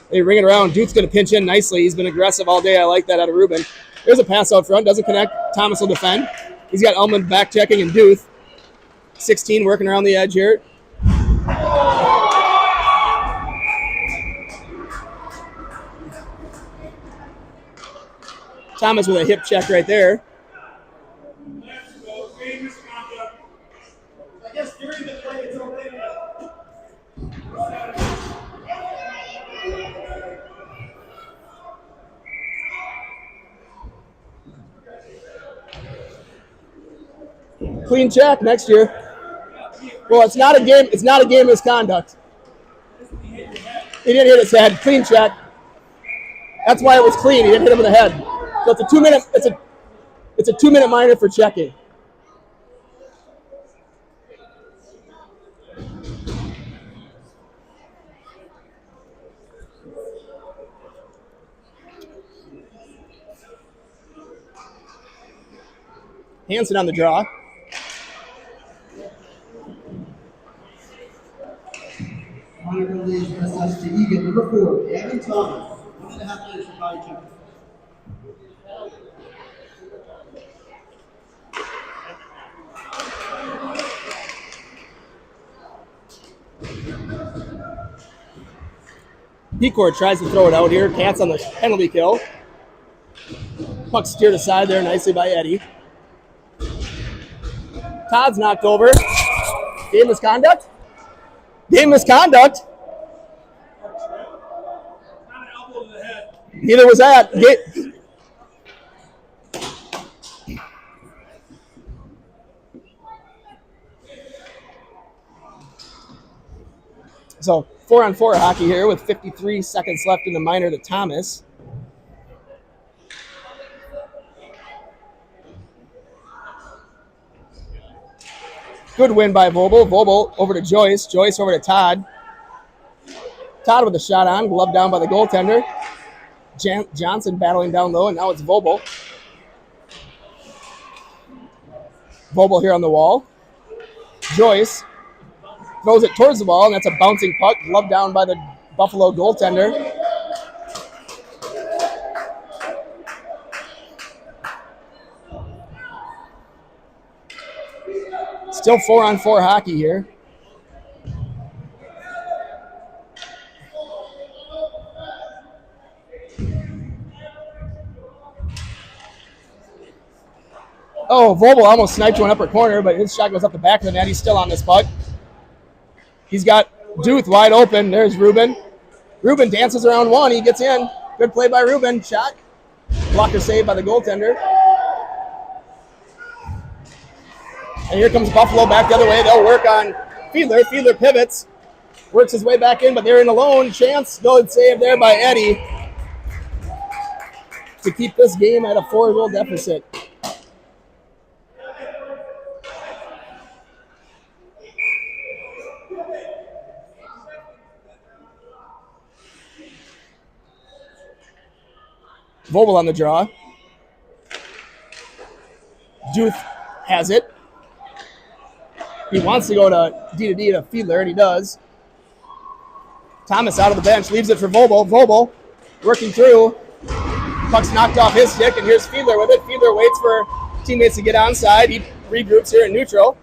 They ring it around. Duth's going to pinch in nicely. He's been aggressive all day. I like that out of Ruben. There's a pass out front. Doesn't connect. Thomas will defend. He's got Umland back checking and Duth. 16 working around the edge here. Thomas with a hip check right there. I guess during the play it's okay. Clean check next year. Well, it's not a game. It's not a game misconduct. He didn't hit his head. Clean check. That's why it was clean. He didn't hit him in the head. So it's a 2-minute. It's a 2-minute minor for checking. Hansen on the draw. Minor penalty is assessed to Eagan. Number 4, Evan Thomas. 1.5 minutes for body check. Pecor tries to throw it out here. Cats on the penalty kill. Puck steered aside there nicely by Eddie. Todd's knocked over. Game misconduct? Game misconduct? Neither was that. So 4-on-4 hockey here with 53 seconds left in the minor to Thomas. Good win by Vobel. Vobel over to Joyce. Joyce over to Todd. Todd with a shot on. Glove down by the goaltender. Johnson battling down low, and now it's Vobel. Vobel here on the wall. Joyce throws it towards the wall, and that's a bouncing puck. Glove down by the Buffalo goaltender. Still 4-on-4 hockey here. Oh, Vogel almost sniped one upper corner, but his shot goes up the back of the net. He's still on this puck. He's got Duth wide open. There's Ruben. Ruben dances around one. He gets in. Good play by Ruben. Shot. Blocker saved by the goaltender. And here comes Buffalo back the other way. They'll work on Fiedler. Fiedler pivots. Works his way back in, but they're in alone. Chance. Good save there by Eddie to keep this game at a 4-goal deficit. Vogel on the draw. Duth has it. He wants to go to D to Fiedler, and he does. Thomas out of the bench, leaves it for Vogel. Vogel working through. Puck's knocked off his stick, and here's Fiedler with it. Fiedler waits for teammates to get onside. He regroups here in neutral.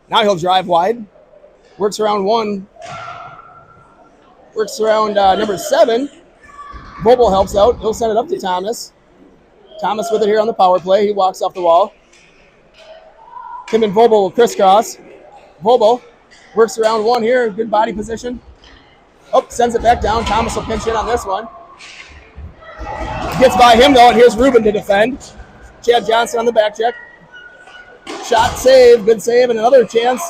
Now he'll drive wide. Works around one. Works around number 7. Vogel helps out. He'll send it up to Thomas. Thomas with it here on the power play. He walks off the wall. Him and Vogel will crisscross. Vogel works around one here. Good body position. Oh, sends it back down. Thomas will pinch in on this one. Gets by him, though, and here's Ruben to defend. Chad Johnson on the back check. Shot, save. Good save, and another chance.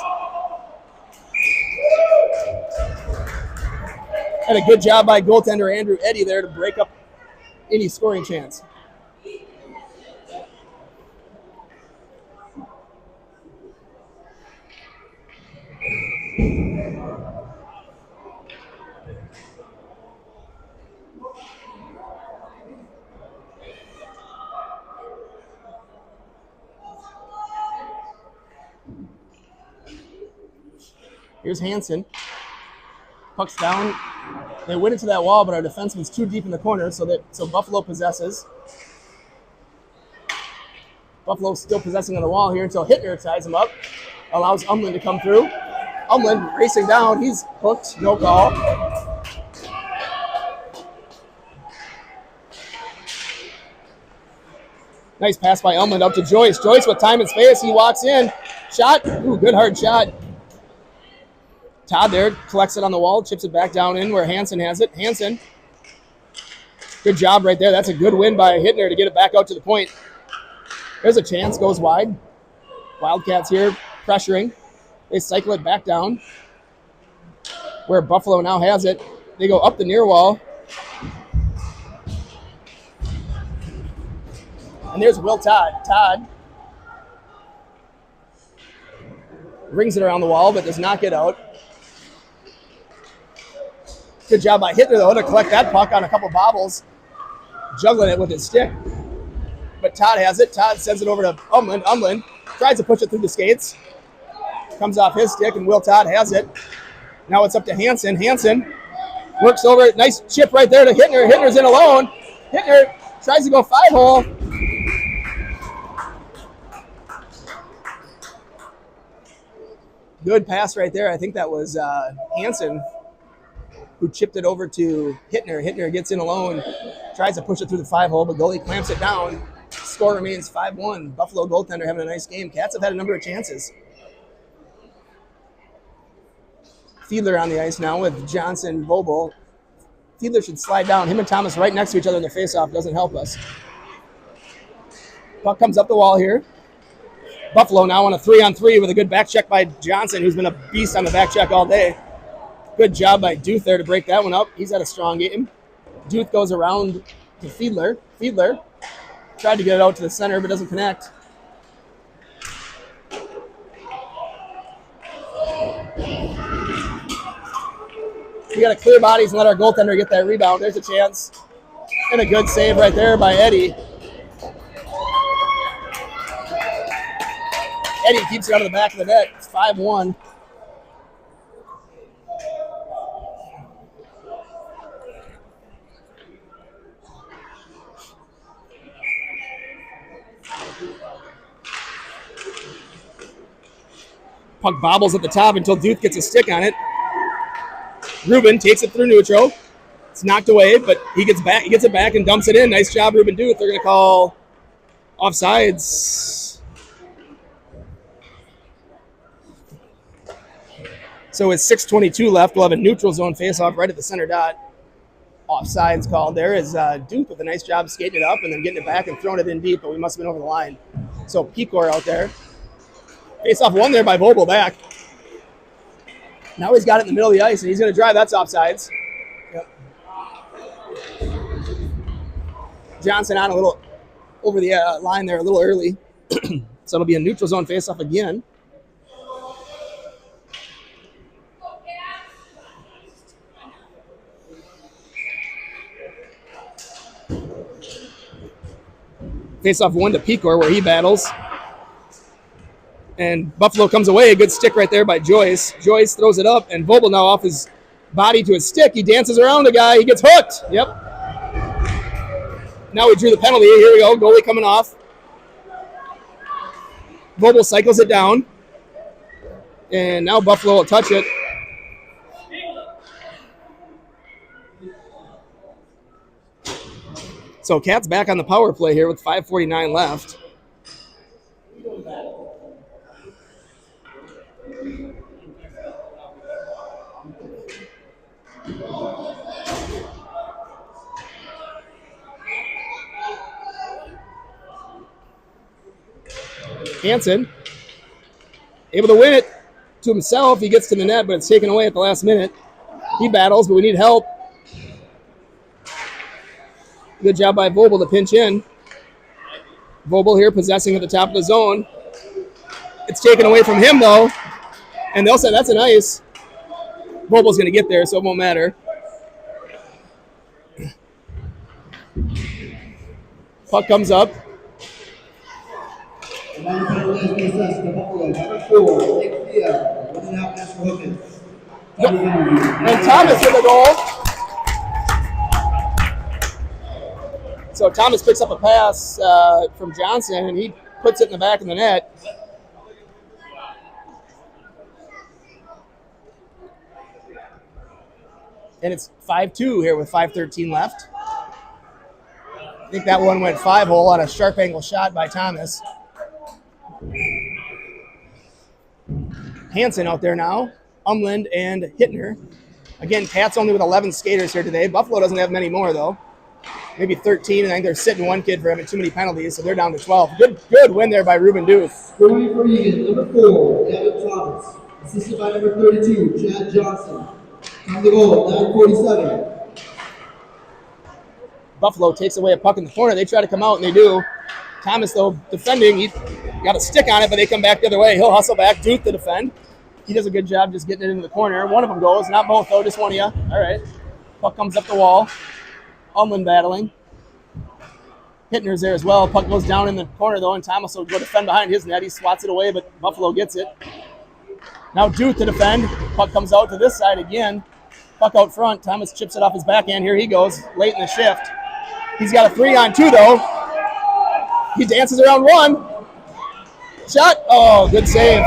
And a good job by goaltender Andrew Eddy there to break up any scoring chance. Here's Hansen. Puck's down. They went into that wall, but our defenseman's too deep in the corner, so Buffalo possesses. Buffalo still possessing on the wall here until Hittner ties him up. Allows Umlin to come through. Umlin racing down. He's hooked. No call. Nice pass by Umlin up to Joyce. Joyce with time and space. He walks in. Shot. Ooh, good hard shot. Todd there collects it on the wall, chips it back down in where Hansen has it. Hansen, good job right there. That's a good win by Hittner to get it back out to the point. There's a chance, goes wide. Wildcats here pressuring. They cycle it back down where Buffalo now has it. They go up the near wall. And there's Will Todd. Todd rings it around the wall, but does not get out. Good job by Hittner, though, to collect that puck on a couple bobbles, juggling it with his stick. But Todd has it. Todd sends it over to Umlin. Umlin tries to push it through the skates. Comes off his stick, and Will Todd has it. Now it's up to Hansen. Hansen works over it. Nice chip right there to Hittner. Hittner's in alone. Hittner tries to go 5-hole. Good pass right there. I think that was Hansen who chipped it over to Hittner. Hittner gets in alone, tries to push it through the 5-hole, but goalie clamps it down. Score remains 5-1. Buffalo goaltender having a nice game. Cats have had a number of chances. Fiedler on the ice now with Johnson, Vogel. Fiedler should slide down. Him and Thomas right next to each other in the faceoff doesn't help us. Puck comes up the wall here. Buffalo now on a 3-on-3 with a good back check by Johnson, who's been a beast on the back check all day. Good job by Duth there to break that one up. He's had a strong game. Duth goes around to Fiedler. Fiedler tried to get it out to the center, but doesn't connect. We got to clear bodies and let our goaltender get that rebound. There's a chance. And a good save right there by Eddie. Eddie keeps it out of the back of the net. It's 5-1. Puck bobbles at the top until Duth gets a stick on it. Ruben takes it through neutral. It's knocked away, but he gets back. He gets it back and dumps it in. Nice job, Ruben Duth. They're going to call offsides. So with 6:22 left, we'll have a neutral zone face-off right at the center dot. Offsides called there is Duke with a nice job skating it up and then getting it back and throwing it in deep, but we must have been over the line. So Pecor out there. Face-off won there by Vogel back. Now he's got it in the middle of the ice, and he's going to drive. That's offsides. Yep. Johnson on a little over the line there a little early. So it'll be a neutral zone face-off again. Face-off one to Pecor where he battles. And Buffalo comes away. A good stick right there by Joyce. Joyce throws it up, and Vogel now off his body to his stick. He dances around the guy. He gets hooked. Yep. Now we drew the penalty. Here we go. Goalie coming off. Vogel cycles it down. And now Buffalo will touch it. So Cats back on the power play here with 5:49 left. Hansen able to win it to himself. He gets to the net, but it's taken away at the last minute. He battles, but we need help. Good job by Vogel to pinch in. Vogel here possessing at the top of the zone. It's taken away from him, though. And they'll say that's an ice. Vogel's going to get there, so it won't matter. Puck comes up. Minor penalty has been assessed to Buffalo. Number 4, Nick Dia, 1.5 minutes for hooking. And Thomas with the goal. So Thomas picks up a pass from Johnson, and he puts it in the back of the net. And it's 5-2 here with 5:13 left. I think that one went 5-hole on a sharp angle shot by Thomas. Hansen out there now. Umland and Hittner. Again, Pat's only with 11 skaters here today. Buffalo doesn't have many more, though. Maybe 13, and I think they're sitting one kid for having too many penalties, so they're down to 12. Good win there by Ruben Duke. Scoring for Eagan, number 4, Gavin Thomas. Assisted by number 32, Chad Johnson. Time to goal, 9:47. Buffalo takes away a puck in the corner. They try to come out, and they do. Thomas, though, defending. He got a stick on it, but they come back the other way. He'll hustle back. Duke to defend. He does a good job just getting it into the corner. One of them goes. Not both, though. Just one of you. All right. Puck comes up the wall. Umland battling. Hittner's there as well. Puck goes down in the corner, though, and Thomas will go defend behind his net. He swats it away, but Buffalo gets it. Now Duke to defend. Puck comes out to this side again. Puck out front. Thomas chips it off his backhand. Here he goes, late in the shift. He's got a 3-on-2, though. He dances around one. Shot. Oh, good save.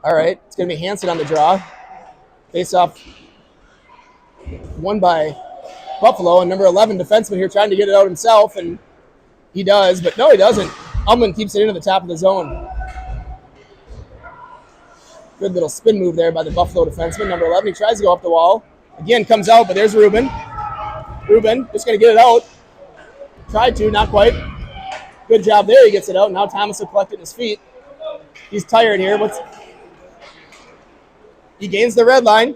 All right, it's going to be Hansen on the draw. Face off won by Buffalo, and number 11 defenseman here trying to get it out himself, and he does, but no, he doesn't. Umland keeps it into the top of the zone. Good little spin move there by the Buffalo defenseman, number 11. He tries to go up the wall. Again, comes out, but there's Ruben. Ruben just going to get it out. Tried to, not quite. Good job there. He gets it out. Now Thomas will collect it in his feet. He's tired here. He gains the red line.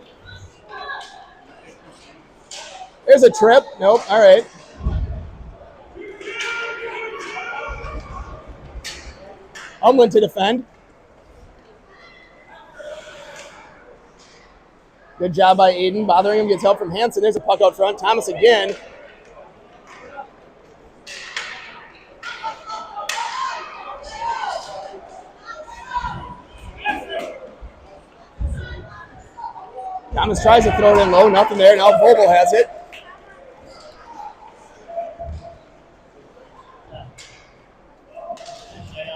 There's a trip. Nope. All right. Umland to defend. Good job by Aiden. Bothering him. Gets help from Hansen. There's a puck out front. Thomas again. Thomas tries to throw it in low. Nothing there. Now Vogel has it.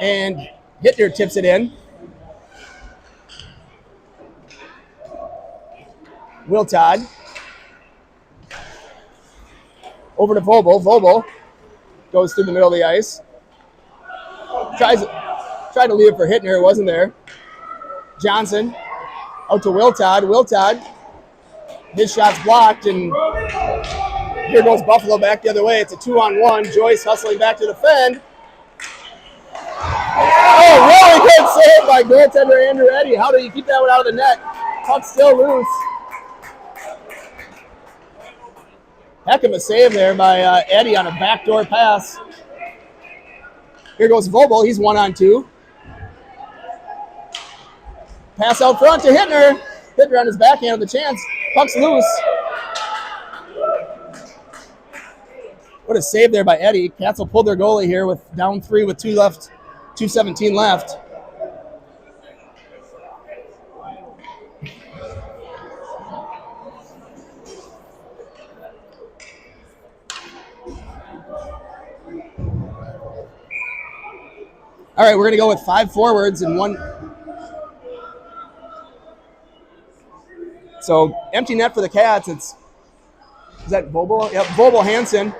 And Hittner tips it in. Will Todd. Over to Vobel. Vobel goes through the middle of the ice. Tried to leave it for Hittner. It wasn't there. Johnson out to Will Todd. Will Todd. His shot's blocked, and here goes Buffalo back the other way. It's a 2-on-1. Joyce hustling back to defend. Oh, really good save by goaltender Andrew Eddy. How do you keep that one out of the net? Puck still loose. Heck of a save there by Eddy on a backdoor pass. Here goes Vobel. He's 1-on-2. Pass out front to Hittner. Hittner on his backhand with the chance. Puck's loose. What a save there by Eddy. Cats will pull their goalie here with down 3 with 2:17 left. All right, we're going to go with 5 forwards and 1. So empty net for the Cats. Is that Vobel? Yep, Vobel, Hansen,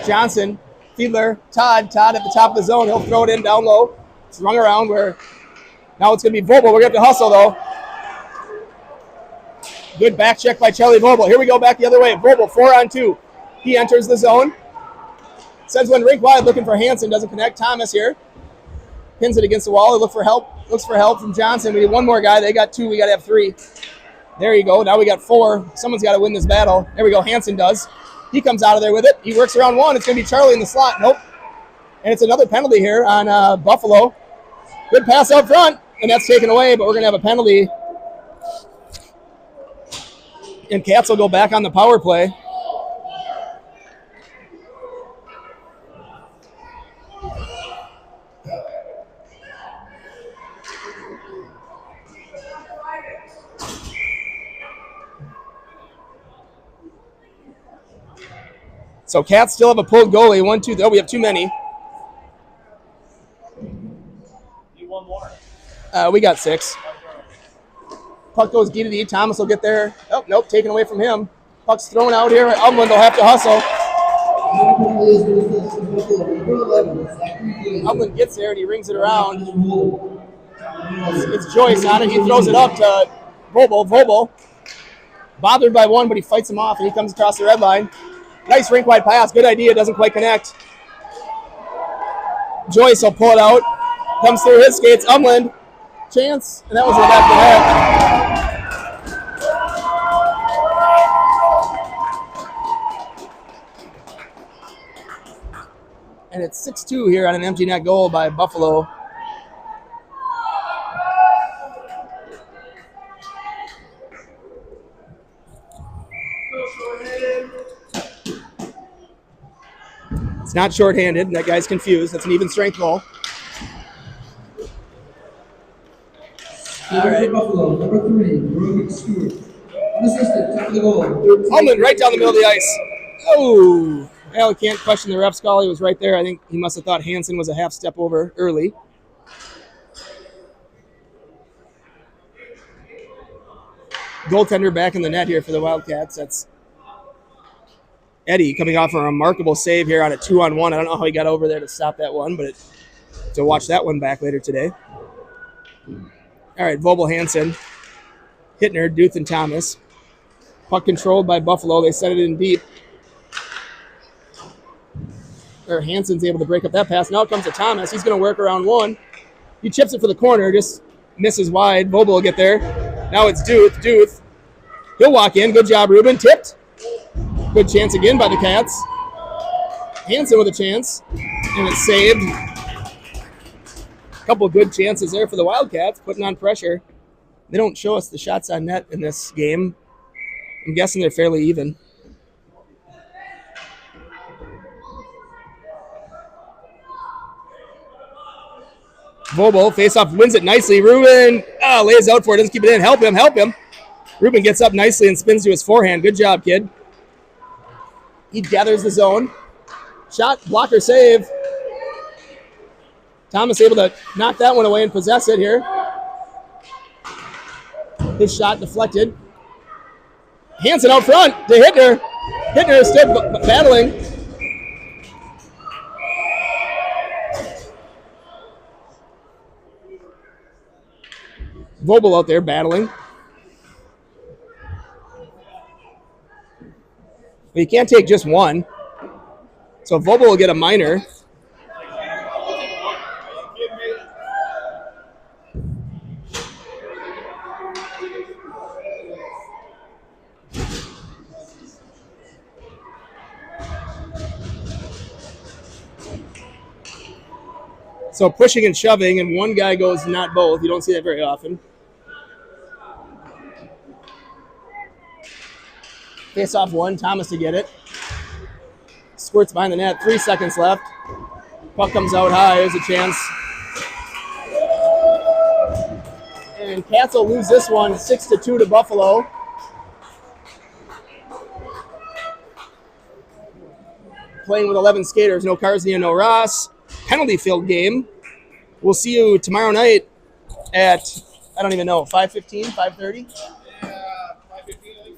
Johnson, Fiedler, Todd at the top of the zone. He'll throw it in down low. It's rung around where now it's going to be Vobel. We're going to have to hustle, though. Good back check by Charlie Vobel. Here we go back the other way. Vobel, 4-on-2. He enters the zone. Sends one rink wide, looking for Hansen. Doesn't connect. Thomas here. Pins it against the wall. They look for help. Looks for help from Johnson. We need one more guy. They got 2. We got to have 3. There you go. Now we got 4. Someone's got to win this battle. There we go. Hansen does. He comes out of there with it. He works around 1. It's going to be Charlie in the slot. Nope. And it's another penalty here on Buffalo. Good pass out front, and that's taken away, but we're going to have a penalty. And Cats will go back on the power play. So Cats still have a pulled goalie. 1, 2. Oh, we have too many. Need one more. We got 6. Puck goes D to D. Thomas will get there. Oh, nope, taken away from him. Puck's thrown out here. Umland will have to hustle. Umland gets there and he rings it around. It's Joyce on it. He throws it up to Vobel. Vobel, bothered by 1, but he fights him off and he comes across the red line. Nice rink-wide pass. Good idea. Doesn't quite connect. Joyce will pull it out. Comes through his skates. Umland. Chance. And that was the back of the net. And it's 6-2 here on an empty net goal by Buffalo. It's not shorthanded. That guy's confused. That's an even strength goal. All right. Buffalo, number 3, Brogan Stewart. Unassisted, top of the goal. Ullman right down the middle of the ice. Oh, well, can't question the ref's call. He was right there. I think he must have thought Hansen was a half step over early. Goaltender back in the net here for the Wildcats. That's Eddy coming off a remarkable save here on a 2-on-1. I don't know how he got over there to stop that one, but to watch that one back later today. All right, Vobel, Hansen, Hittner, Duth, and Thomas. Puck controlled by Buffalo. They set it in deep. Hansen's able to break up that pass. Now it comes to Thomas. He's going to work around 1. He chips it for the corner, just misses wide. Vobel will get there. Now it's Duth. Duth. He'll walk in. Good job, Ruben. Tipped. Good chance again by the Cats. Hansen with a chance. And it's saved. A couple good chances there for the Wildcats, putting on pressure. They don't show us the shots on net in this game. I'm guessing they're fairly even. Vobel, face-off, wins it nicely. Ruben lays out for it, doesn't keep it in. Help him. Ruben gets up nicely and spins to his forehand. Good job, kid. He gathers the zone. Shot, blocker, save. Thomas able to knock that one away and possess it here. His shot deflected. Hansen out front to Hittner. Hittner is still battling. Vogel out there battling. But you can't take just one. So Vogel will get a minor. So pushing and shoving, and one guy goes not both. You don't see that very often. Face off one, Thomas to get it. Squirts behind the net, 3 seconds left. Puck comes out high, there's a chance. And Cats will lose this one 6-2 to Buffalo. Playing with 11 skaters, no Karsnia, no Ross. Penalty filled game. We'll see you tomorrow night at, I don't even know, 5:15, 5:30?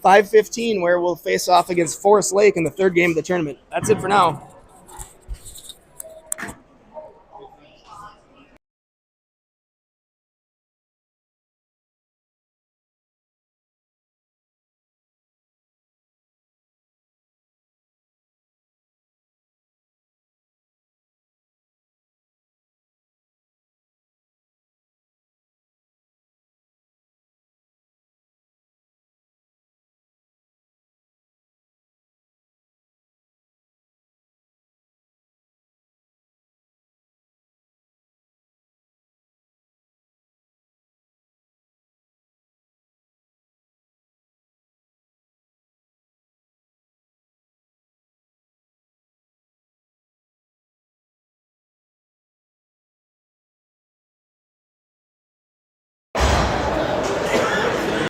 5:15, where we'll face off against Forest Lake in the third game of the tournament. That's it for now.